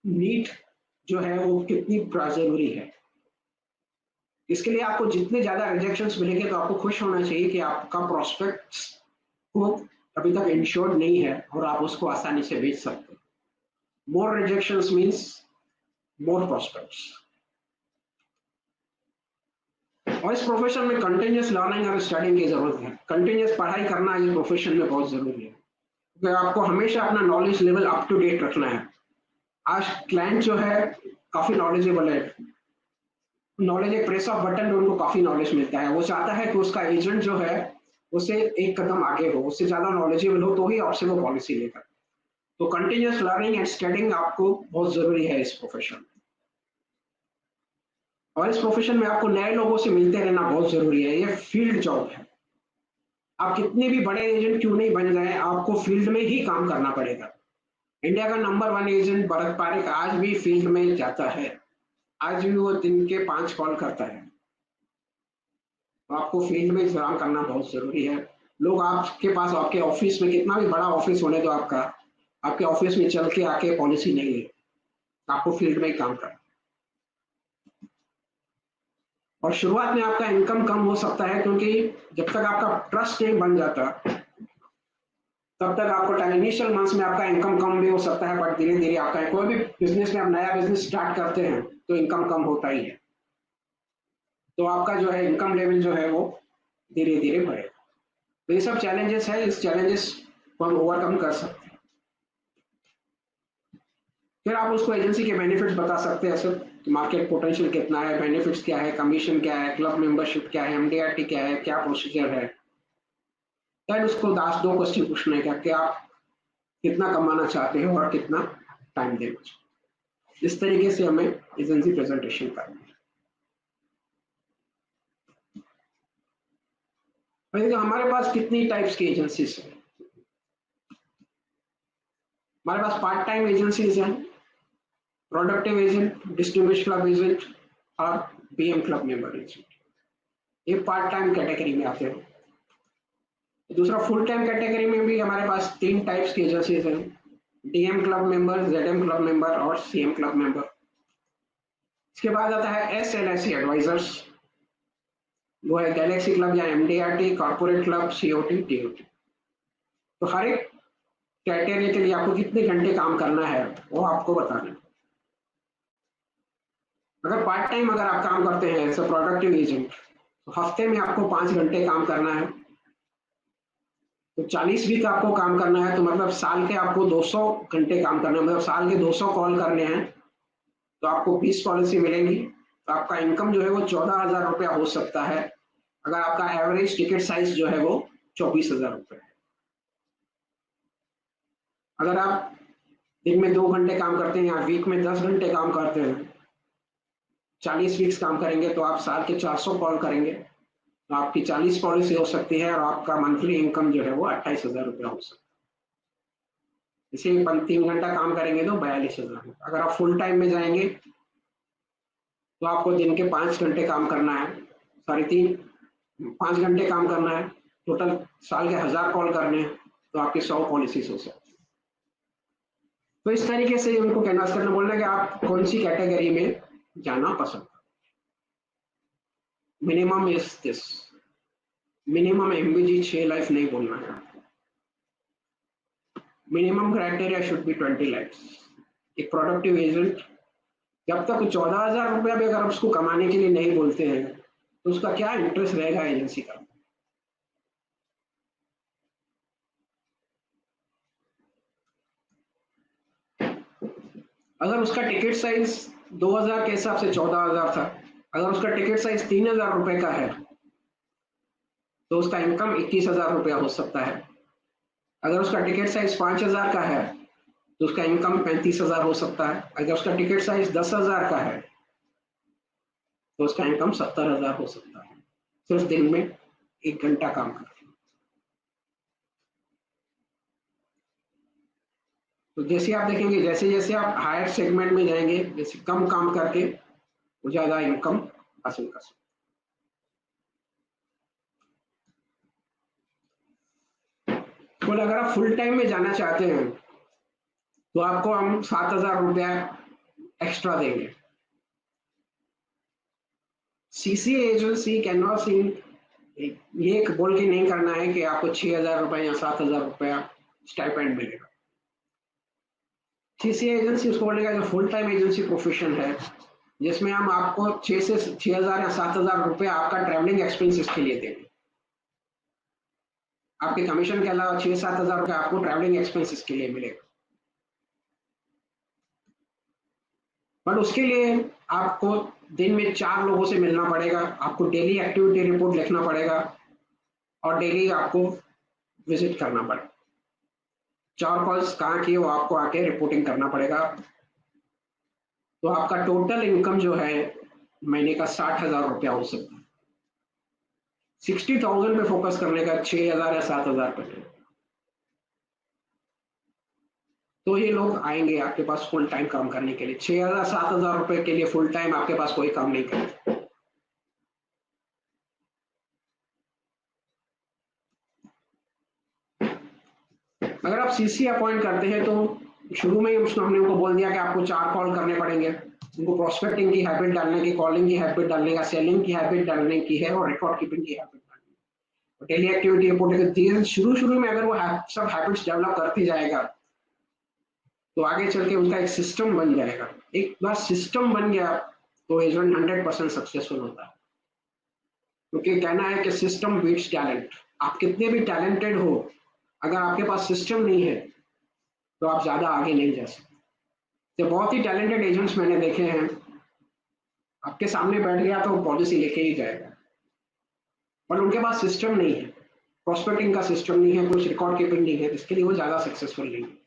नीड जो है वो कितनी जरूरी है। इसके लिए आपको जितने ज्यादा रिजेक्शंस मिलेंगे तो आपको खुश होना चाहिए कि आपका प्रोस्पेक्ट्स को अभी तक इंश्योर्ड नहीं है और आप उसको आसानी से बेच सकते हैं। मोर रिजेक्शंस मींस मोर प्रोस्पेक्ट्स। और इस प्रोफेशन में कंटिन्यूस लर्निंग और स्टडिंग की जरूरत है। कंटिन्यूस पढ़ाई करना ये प्रोफेशन में बहुत जरूरी है, क्योंकि आपको हमेशा अपना knowledge level up to date रखना है। आज क्लाइंट जो है काफी नॉलेजेबल है, नॉलेज एक प्रेस ऑफ बटन में उनको काफी नॉलेज मिलता है। वो चाहता है कि उसका एजेंट जो है उसे एक कदम आगे हो, उससे ज्यादा नॉलेजेबल हो, तो ही आपसे वो पॉलिसी लेगा। तो कंटिन्यूस लर्निंग एंड स्टडिंग आपको बहुत जरूरी है इस प्रोफेशन में। और इस प्रोफेशन में आपको नए लोगों से मिलते रहना बहुत जरूरी है। ये फील्ड जॉब है, आप कितने भी बड़े एजेंट क्यों नहीं बन जाए, आपको फील्ड में ही काम करना पड़ेगा। इंडिया का नंबर 1 एजेंट भरत पारेख आज भी फील्ड में जाता है, आज भी वो दिन के 5 कॉल करता है। तो आपको फील्ड में काम करना बहुत जरूरी है। लोग आपके पास, आपके ऑफिस में, कितना भी बड़ा ऑफिस होने दो आपका, आपके ऑफिस में चल के आके पॉलिसी नहीं ले, आपको फील्ड में ही काम करना। और शुरुआत में आपका इनकम कम हो सकता है, क्योंकि जब तक आपका ट्रस्ट नहीं बन जाता तब तक आपको इनिशियल मंथ्स में आपका इनकम कम भी हो सकता है, बट धीरे धीरे आपका, कोई भी बिजनेस में आप नया बिजनेस स्टार्ट करते हैं तो इनकम कम होता ही है, तो आपका जो है इनकम लेवल जो है वो धीरे धीरे बढ़ेगा। तो ये सब चैलेंजेस है, इस चैलेंजेस को हम ओवरकम कर सकते हैं। फिर आप उसको एजेंसी के बेनिफिट्स बता सकते हैं, सर मार्केट पोटेंशियल कितना है, बेनिफिट्स क्या है, कमीशन क्या है, क्लब मेंबरशिप क्या है, एमडीआरटी क्या है, क्या प्रोसीजर है। देन उसको 2 क्वेश्चन पूछने का कि आप कितना कमाना चाहते हो और कितना टाइम देना चाहते। इस तरीके से हमें एजेंसी प्रेजेंटेशन करनी है। तो हमारे पास कितनी टाइप्स की एजेंसीज है? हमारे पास पार्ट टाइम एजेंसीज हैं, productive agent, distinguished club agent और बीएम क्लब मेंबर एजेंट। ये पार्ट टाइम कैटेगरी में आते हैं। दूसरा फुल टाइम कैटेगरी में भी हमारे पास 3 टाइप्स की एजेंसीज हैं, DM club member, ZM club member और सीएम क्लब मेंबर। इसके बाद आता है एसएलआईसी एडवाइजर्स, वो है गैलेक्सी क्लब या MDRT, corporate club, COT, TOT. तो हर एक क्राइटेरिया के लिए आपको कितने घंटे काम करना है वो आपको बताना है। अगर पार्ट टाइम अगर आप काम करते हैं एज अ प्रोडक्टिव एजेंट, तो हफ्ते में आपको 5 घंटे काम करना है, तो 40 वीक आपको काम करना है, तो मतलब साल के आपको 200 घंटे काम करना है, मतलब साल के 200 कॉल करने हैं, तो आपको 20 पॉलिसी मिलेंगी। तो आपका इनकम जो है वो 14,000 रुपया हो सकता है, अगर आपका एवरेज टिकट साइज जो है वो 24,000 रुपये है। अगर आप दिन में 2 घंटे काम करते हैं या वीक में 10 घंटे काम करते हैं, 40 वीक्स काम करेंगे, तो आप साल के 400 कॉल करेंगे, तो आपकी 40 पॉलिसी हो सकती है और आपका मंथली इनकम जो है वो 28,000 रुपया हो सकता है। इसे 3 घंटा काम करेंगे तो 42,000। अगर आप फुल टाइम में जाएंगे तो आपको दिन के 5 घंटे काम करना है, सॉरी 5 घंटे काम करना है, टोटल साल के 1000 कॉल करने हैं, तो आपकी 100 पॉलिसीज हो सकती है। तो इस तरीके से उनको कैनवास करना, बोलना कि आप कौन सी कैटेगरी में जाना पसंद। Minimum is this, minimum MBG 6 life नहीं बोलना है, minimum criteria should be 20 life. एक प्रोडक्टिव एजेंट जब तक 14,000 रुपया भी अगर उसको कमाने के लिए नहीं बोलते हैं, तो उसका क्या इंटरेस्ट रहेगा एजेंसी का। अगर उसका टिकट साइज 2,000 के हिसाब से 14,000 था, अगर उसका टिकट साइज 3,000 रुपए का है, तो उसका इनकम 21,000 रुपया हो सकता है। अगर उसका टिकट साइज 5,000 का है, तो उसका इनकम 35,000 हो सकता है। अगर उसका टिकट साइज 10,000 का है, तो उसका इनकम 70,000 हो सकता है, सिर्फ दिन में 1 घंटा काम करके। तो जैसे आप देखेंगे, जैसे जैसे आप हायर सेगमेंट में जाएंगे, जैसे कम काम करके वो ज्यादा इनकम हासिल कर सकते। तो अगर आप फुल टाइम में जाना चाहते हैं, तो आपको हम 7,000 रुपया एक्स्ट्रा देंगे। सीसीए एजेंसी कैनवास ये बोल के नहीं करना है कि आपको 6,000 रुपया या 7,000 रुपया स्टाइपेंड मिलेगा। सीसीए एजेंसी उसको बोलेगा जो फुल टाइम एजेंसी प्रोफेशन है, जिसमें हम आपको 6,000 या 7,000 रुपया आपका ट्रैवलिंग एक्सपेंसेस के लिए देंगे। आपके कमीशन के अलावा 6-7,000 रुपया आपको ट्रैवलिंग एक्सपेंसेस के लिए मिलेगा। बट उसके लिए आपको दिन में 4 लोगों से मिलना पड़ेगा, आपको डेली एक्टिविटी रिपोर्ट लिखना पड़ेगा और डेली आपको विजिट करना पड़ेगा। 4 कॉल्स कहाँ किए वो आपको आके रिपोर्टिंग करना पड़ेगा। तो आपका टोटल इनकम जो है महीने का 60,000 रुपया हो सकता है। 60,000 पे फोकस करने का 6,000 या 7,000 पे, तो ये लोग आएंगे आपके पास फुल टाइम काम करने के लिए। 6,000-7,000 रुपए के लिए फुल टाइम आपके पास कोई काम नहीं करेगा। अगर आप सीसी अपॉइंट करते हैं, तो शुरू में ही उसको हमने उनको बोल दिया कि आपको 4 कॉल करने पड़ेंगे, उनको प्रोस्पेक्टिंग की हैबिट डालने की, कॉलिंग की हैबिट डालने का, सेलिंग की हैबिट डालने की है और रिकॉर्ड कीपिंग की हैबिट डालनी है। डेली एक्टिविटी रिपोर्टिंग धीरे शुरू में अगर वो सब हैबिट्स डेवलप करती जाएगा, तो आगे चल के उनका एक सिस्टम बन जाएगा। एक बार सिस्टम बन गया तो एजेंट 100% सक्सेसफुल होता है, क्योंकि कहना है कि सिस्टम बीट्स टैलेंट। आप कितने भी टैलेंटेड हो, अगर आपके पास सिस्टम नहीं है तो आप ज्यादा आगे नहीं जा सकते। तो बहुत ही टैलेंटेड एजेंट्स मैंने देखे हैं, आपके सामने बैठ गया तो पॉलिसी लेके ही जाएगा, पर उनके पास सिस्टम नहीं है, प्रोस्पेक्टिंग का सिस्टम नहीं है, कुछ रिकॉर्ड कीपिंग नहीं है, इसके लिए वो ज्यादा सक्सेसफुल नहीं है।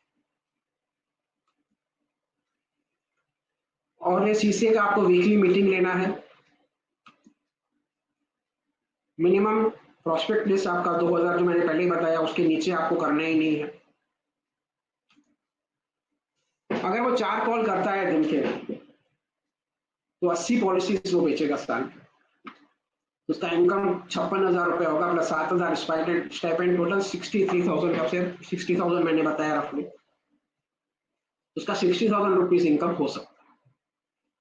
और ये सीसीए का आपको वीकली मीटिंग लेना है। मिनिमम प्रोस्पेक्ट लिस्ट आपका 2,000 जो मैंने पहले ही बताया, उसके नीचे आपको करना ही नहीं है। अगर वो 4 कॉल करता है दिन के, तो 80 पॉलिसीज वो बेचेगा साल। उसका इनकम 56,000 रुपये होगा, प्लस 7,000 स्टाइपेंड, टोटल 63,000 का, फिर 60,000 मैंने बताया रफली, उसका 60,000 रुपीज इनकम हो सकता है।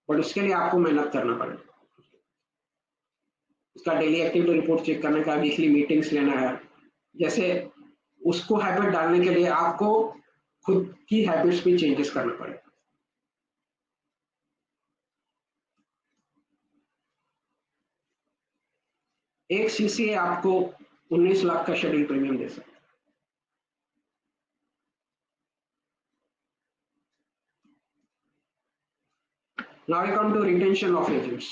बट उसके लिए आपको मेहनत करना पड़ेगा, उसका डेली एक्टिविटी रिपोर्ट चेक करने का, वीकली मीटिंग्स लेना है। जैसे उसको हैबिट डालने के लिए आपको खुद की हैबिट्स भी चेंजेस करना पड़ेगा। एक सीसीए आपको 19 लाख का शेड्यूल प्रीमियम दे सकता है। Now I come to retention of agents.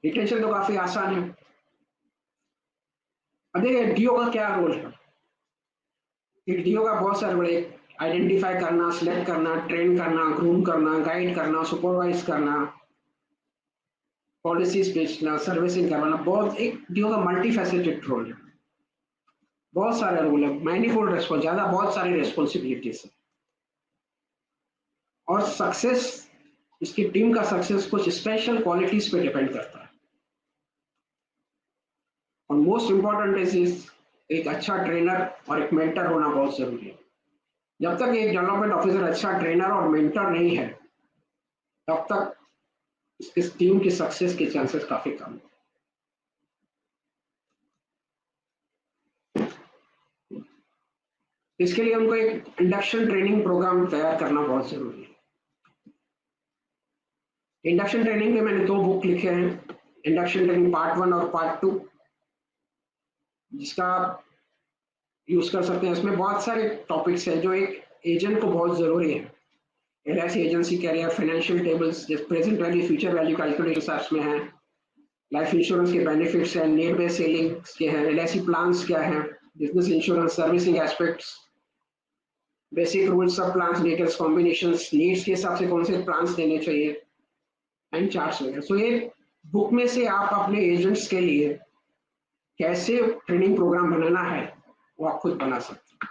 Retention तो काफी आसान है। अब देखिए डीओ का क्या रोल है। एक डीओ का बहुत सारे बड़े आइडेंटिफाई करना, सिलेक्ट करना, ट्रेन करना, ग्रूम करना, गाइड करना, सुपरवाइज करना, पॉलिसीज बेचना, सर्विसिंग करवाना, बहुत एक डीओ का मल्टी फैसेटेड रोल है। बहुत सारे रोल है, मैनीफोल्ड रेस्पॉन्स, ज्यादा बहुत सारी रेस्पॉन्सिबिलिटीज है। और सक्सेस, इसकी टीम का सक्सेस कुछ स्पेशल क्वालिटीज पे डिपेंड करता है। और मोस्ट इंपॉर्टेंट इज एक अच्छा ट्रेनर और एक मेंटर होना बहुत जरूरी है। जब तक एक डेवलपमेंट ऑफिसर अच्छा ट्रेनर और मेंटर नहीं है, तब तक इस टीम की सक्सेस के चांसेस काफी कम है। इसके लिए उनको एक इंडक्शन ट्रेनिंग प्रोग्राम तैयार करना बहुत जरूरी है। इंडक्शन ट्रेनिंग के मैंने 2 बुक लिखे हैं, इंडक्शन ट्रेनिंग पार्ट 1 और पार्ट 2, जिसका आप यूज कर सकते हैं। इसमें बहुत सारे टॉपिक्स हैं जो एक एजेंट को बहुत जरूरी है। LIC agency career, financial tables, present value future value calculation में है, लाइफ इंश्योरेंस के बेनिफिट्स हैं, नीड बेस्ड सेलिंग्स के हैं, एलआईसी प्लान्स क्या है, business insurance servicing aspects, basic rules of plans, details combinations, needs के हिसाब से कौन से प्लान्स देने चाहिए, एंड चार्ट्स वगैरह। सो ये बुक में से आप अपने एजेंट्स के लिए कैसे ट्रेनिंग प्रोग्राम बनाना है वो आप खुद बना सकते हैं।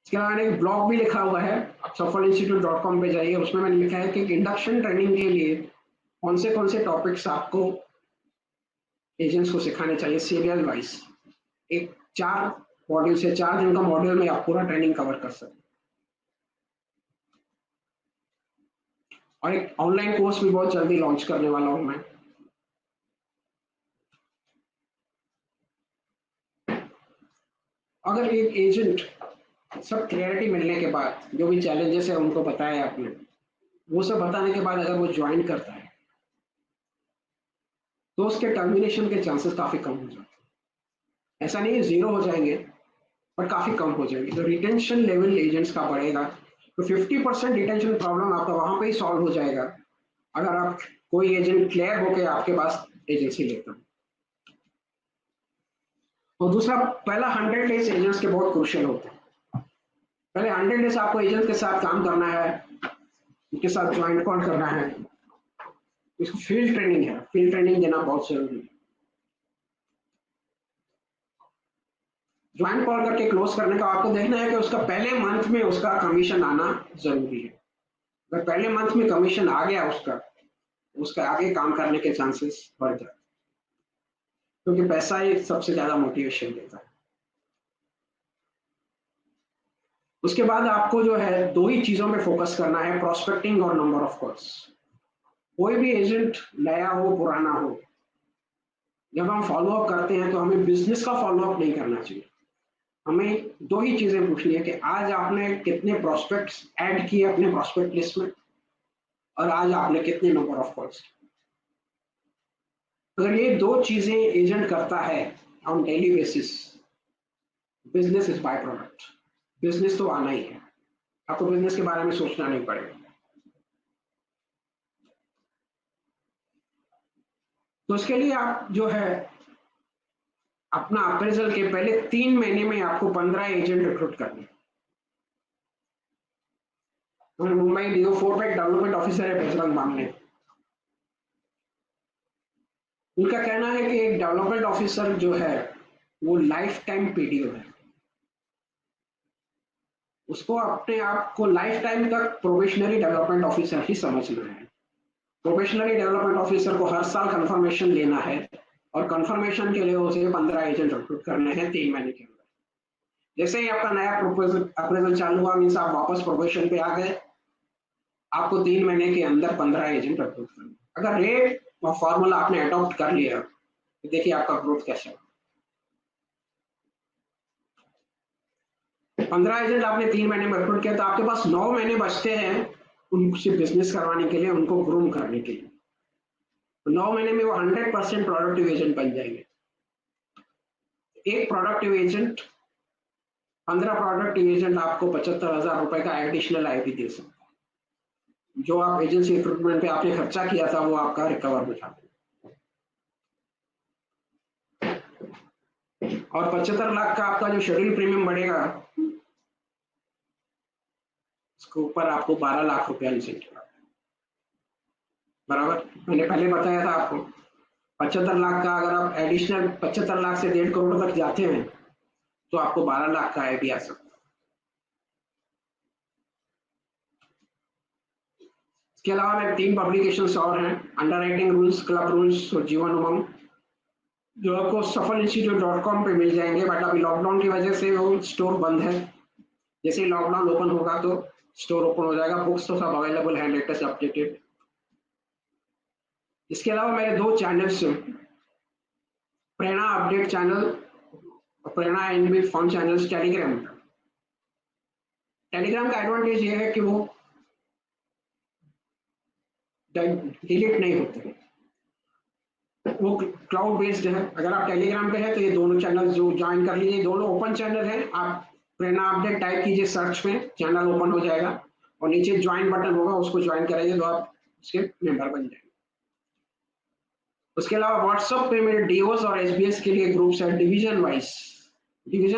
इसके अलावा मैंने एक ब्लॉग भी लिखा हुआ है, आप saffoldinstitute.com पे जाइए, उसमें मैंने लिखा है कि इंडक्शन ट्रेनिंग के लिए कौन से टॉपिक्स आपको एजेंट्स को सिखाने चाहिए सीरियल वाइज। एक 4 मॉड्यूल से 4 दिन का मॉड्यूल में आप पूरा ट्रेनिंग कवर कर सकते हैं। और एक ऑनलाइन कोर्स भी बहुत जल्दी लॉन्च करने वाला हूं मैं। अगर एक एजेंट सब क्लैरिटी मिलने के बाद, जो भी चैलेंजेस है उनको बताया आपने, वो सब बताने के बाद अगर वो ज्वाइन करता है, तो उसके टर्मिनेशन के चांसेस काफी कम हो जाते हैं। ऐसा नहीं है 0 हो जाएंगे, पर काफी कम हो जाएंगे। तो रिटेंशन लेवल एजेंट्स का बढ़ेगा, तो 50% रिटेंशन प्रॉब्लम आपका वहां पे ही सॉल्व हो जाएगा अगर आप कोई एजेंट क्लियर होकर आपके पास एजेंसी लेता है। और दूसरा, पहला 100 डेज एजेंट्स के बहुत क्रूशियल होते हैं। पहले 100 डेज आपको एजेंट के साथ काम करना है, उनके साथ ज्वाइंट कॉल करना है। इसको फील्ड ट्रेनिंग है, फील्ड ट्रेनिंग देना बहुत जरूरी है। ज्वाइंट कॉल करके क्लोज करने का आपको देखना है कि उसका पहले मंथ में उसका कमीशन आना जरूरी है। अगर पहले मंथ में कमीशन आ गया उसका, उसका आगे काम करने के चांसेस बढ़ जाते हैं, क्योंकि पैसा ही सबसे ज्यादा मोटिवेशन देता है। उसके बाद आपको जो है 2 ही चीजों में फोकस करना है, प्रोस्पेक्टिंग और नंबर ऑफ कॉल्स। कोई भी एजेंट नया हो पुराना हो, जब हम फॉलोअप करते हैं तो हमें बिजनेस का फॉलोअप नहीं करना चाहिए। हमें 2 ही चीजें पूछनी है कि आज आपने कितने प्रोस्पेक्ट्स ऐड किए अपने प्रोस्पेक्ट लिस्ट में, और आज आपने कितने नंबर ऑफ कॉल्स। अगर ये 2 चीजें एजेंट करता है on daily basis, business is by product. Business तो आना ही है, आपको बिजनेस के बारे में सोचना नहीं पड़ेगा। तो उसके लिए आप जो है अपना अप्रेजल के पहले 3 महीने में आपको 15 एजेंट रिक्रूट करने। मुंबई डीओ 4 पे डेवलपमेंट ऑफिसर है बजरंग बामने, उनका कहना है कि एक डेवलपमेंट ऑफिसर जो है वो लाइफ टाइम पीडीओ है। उसको अपने आप को लाइफ टाइम तक प्रोबेशनरी डेवलपमेंट ऑफिसर ही समझना है। प्रोबेशनरी डेवलपमेंट ऑफिसर को हर साल कंफर्मेशन लेना है, और कंफर्मेशन के लिए उसे 15 एजेंट रिक्रूट करने हैं 3 महीने के अंदर। जैसे ही आपका नया अप्रेजल चालू हुआ, मीन्स आप वापस प्रोबेशन पे आ गए, आपको 3 महीने के अंदर 15 एजेंट रिक्रूट करना। अगर रेट और फॉर्मूला आपने अडॉप्ट कर लिया, तो देखिए आपका ग्रोथ कैसा है। 15 एजेंट आपने 3 महीने में रिक्रूट किया तो आपके पास 9 महीने बचते हैं उनसे बिजनेस करवाने के लिए, उनको ग्रूम करने के लिए। 9 महीने में वो 100% प्रोडक्टिव एजेंट बन जाएंगे। एक प्रोडक्टिव एजेंट 15 प्रोडक्टिव एजेंट आपको 75,000 रुपए का एडिशनल आईपी दे सकता है। जो आप एजेंसी रिक्रूटमेंट पे आपने खर्चा किया था वो आपका रिकवर हो जाता है। और 75 लाख का आपका जो शेड्यूल प्रीमियम बढ़ेगा उसके ऊपर आपको 12 लाख रुपया इंसेंटिव बराबर। मैंने पहले बताया था आपको 75 लाख का अगर आप एडिशनल 75 लाख से 1.5 करोड़ तक जाते हैं तो आपको 12 लाख का आईपी आ सकता है। इसके अलावा मेरे 3 पब्लिकेशंस और हैं, अंडरराइटिंग रूल्स, क्लब रूल्स और जीवन उमंग, जो आपको सफल-इंस्टीट्यूट.com पे मिल जाएंगे। बट अभी लॉकडाउन की वजह से वो स्टोर बंद है। जैसे ही लॉकडाउन ओपन होगा तो स्टोर ओपन हो जाएगा। बुक्स तो सब अवेलेबल है, लेटेस्ट अपडेटेड। इसके अलावा मेरे 2 चैनल्स हैं, प्रेरणा अपडेट चैनल और Prerna NB fun channels Telegram. Telegram का एडवांटेज ये है कि वो डिलीट नहीं होते, वो क्लाउड बेस्ड है। अगर आप टेलीग्राम पे है तो ये दोनों चैनल जो ज्वाइन कर लीजिए, दोनों ओपन चैनल है। आप प्रेरणा अपडेट टाइप कीजिए सर्च में, चैनल ओपन हो जाएगा और नीचे ज्वाइन बटन होगा, उसको ज्वाइन करेंगे तो आप उसके मेंबर बन जाएंगे। उसके अलावा व्हाट्सएप पे मेरे डीओस और एसबीएस के लिए ग्रुप्स है डिवीजन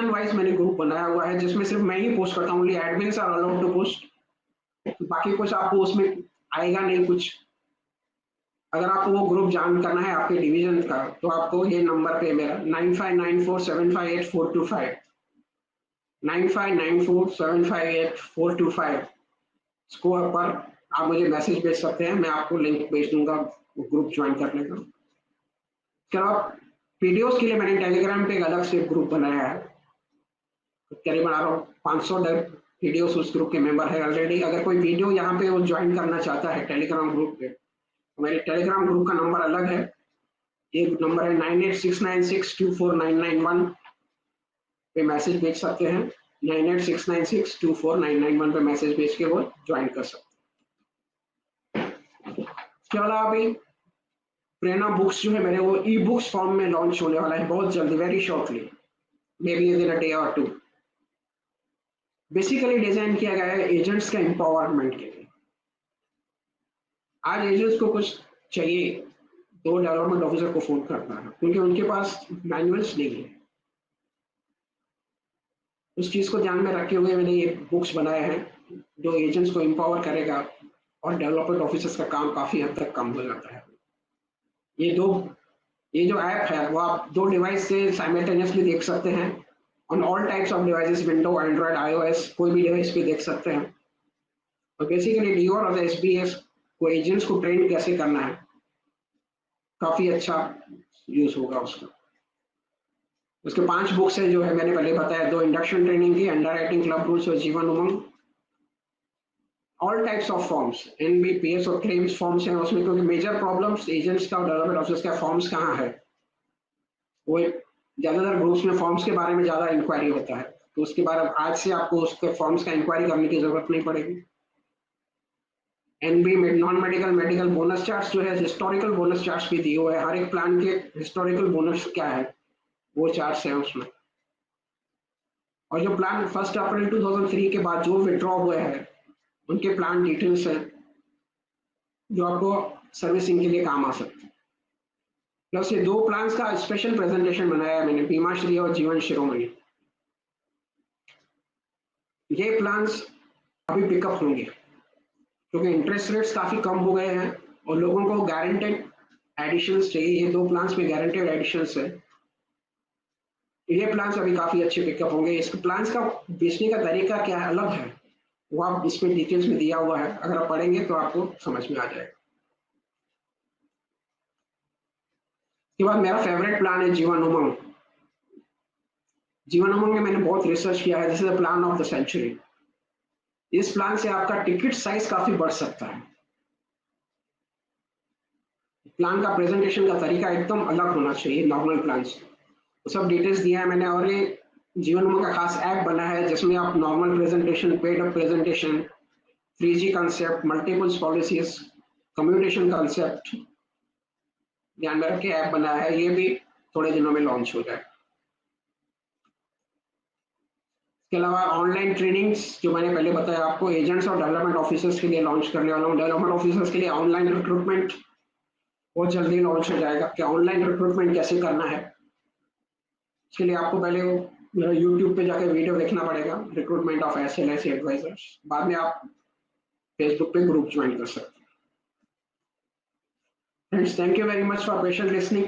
वाइज मैंने ग्रुप बनाया हुआ है जिसमें सिर्फ मैं ही पोस्ट करता हूँ। Only admins are allowed to post, बाकी कुछ आपको उसमें आएगा नहीं कुछ। अगर आपको वो ग्रुप ज्वाइन करना है आपके डिवीजन का तो आपको ये नंबर पे मेरा 9594758425 9594758425 इसको पर आप मुझे मैसेज भेज सकते हैं, मैं आपको लिंक भेज दूंगा ग्रुप ज्वाइन करने का। क्या वीडियोस के लिए मैंने टेलीग्राम पे एक अलग से ग्रुप बनाया है, करीब बना रहा हूँ 500 वीडियोस उस ग्रुप के मेंबर है ऑलरेडी। अगर कोई वीडियो यहाँ पे वो ज्वाइन करना चाहता है टेलीग्राम ग्रुप पे, तो मेरे टेलीग्राम ग्रुप का नंबर अलग है। एक नंबर है 9869624991 पे मैसेज भेज सकते हैं। 9869624991 पे मैसेज भेज के वो ज्वाइन कर सकते हैं। इसके अलावा अभी प्रेरणा बुक्स जो है मेरे वो ई बुक्स फॉर्म में लॉन्च होने वाला है बहुत जल्दी, very shortly, may be with in a day और 2। बेसिकली डिजाइन किया गया है एजेंट्स का एम्पावरमेंट के लिए। आज एजेंट्स को कुछ चाहिए तो डेवलपमेंट ऑफिसर को फोन करना है क्योंकि उनके पास मैनुअल्स नहीं है। उस चीज को ध्यान में रखे हुए मैंने ये बुक्स बनाए हैं जो एजेंट्स को एम्पावर करेगा और डेवलपमेंट ऑफिसर्स का काम काफी हद तक कम हो जाता है। ये जो ऐप है वो आप 2 डिवाइस से साइमल्टेनियसली देख सकते हैं on all types of devices, window, Android, iOS, कोई भी डिवाइस पे देख सकते हैं। और बेसिकली डीओ और एसबीएस को एजेंट्स को ट्रेन कैसे करना है, काफी अच्छा यूज होगा उसका। उसके 5 बुक्स है जो है मैंने पहले बताया, 2 इंडक्शन ट्रेनिंग की, अंडरराइटिंग, क्लब रूल्स और Jeevan Umang. All types of forms, एनबीपीएस और क्लेम्स फॉर्म्स हैं उसमें, क्योंकि मेजर प्रॉब्लम्स एजेंट्स का और डेवलपमेंट ऑफिसर्स का फॉर्म्स कहाँ है, वो ज्यादातर ग्रुप्स में फॉर्म्स के बारे में ज्यादा इंक्वायरी होता है, तो उसके बारे में आज से आपको उसके फॉर्म्स का इंक्वायरी करने की जरूरत नहीं पड़ेगी। एनबी में non medical medical bonus charts जो है, हिस्टोरिकल बोनस चार्ट्स भी दिए हुए हैं, हर एक प्लान के हिस्टोरिकल बोनस क्या है वो चार्ट्स है उसमें। और जो प्लान 1 अप्रैल 2003 के बाद जो विड्रॉ हुए हैं उनके प्लान डिटेल्स हैं जो आपको सर्विसिंग के लिए काम आ सकते हैं। प्लस ये 2 प्लान्स का स्पेशल प्रेजेंटेशन बनाया है मैंने, बीमा श्री और जीवन शिरोमणि। ये प्लान्स अभी पिकअप होंगे क्योंकि इंटरेस्ट रेट्स काफी कम हो गए हैं और लोगों को गारंटेड एडिशंस चाहिए। ये 2 प्लान्स में गारंटेड एडिशंस है। ये प्लान्स अभी काफी अच्छे पिकअप होंगे। इस प्लान्स का बेचने का तरीका क्या है अलग है, वो आप इसमें डिटेल्स में दिया हुआ है, अगर आप पढ़ेंगे तो आपको समझ में आ जाएगा। इसके बाद मेरा फेवरेट प्लान है जीवन उमंग। जीवन उमंग में मैंने बहुत रिसर्च किया है, this is the plan of the century. इस प्लान से आपका टिकट साइज काफी बढ़ सकता है। प्लान का प्रेजेंटेशन का तरीका एकदम अलग होना चाहिए नॉर्मल प्लान से, तो सब डिटेल्स दिया है मैंने। और ये जीवनों का खास ऐप बना है जिसमें आप normal presentation, paid up presentation, 3G concept, multiples policies, communication concept ध्यान में रख के ऐप बना है, ये भी थोड़े दिनों में लॉन्च हो जाए। इसके अलावा ऑनलाइन ट्रेनिंग्स जो मैंने पहले बताया आपको, एजेंट्स और डेवलपमेंट ऑफिसर्स के लिए लॉन्च करने वाला हूँ। डेवलपमेंट ऑफिसर्स के लिए ऑनलाइन रिक्रूटमेंट बहुत जल्दी लॉन्च हो जाएगा कि ऑनलाइन रिक्रूटमेंट कैसे करना है। इसके लिए आपको पहले वो यूट्यूब पे जाकर वीडियो देखना पड़ेगा, रिक्रूटमेंट ऑफ SLS एडवाइजर्स। बाद में आप फेसबुक पे ग्रुप ज्वाइन कर सकते हैं। Friends, thank you very much for patient listening.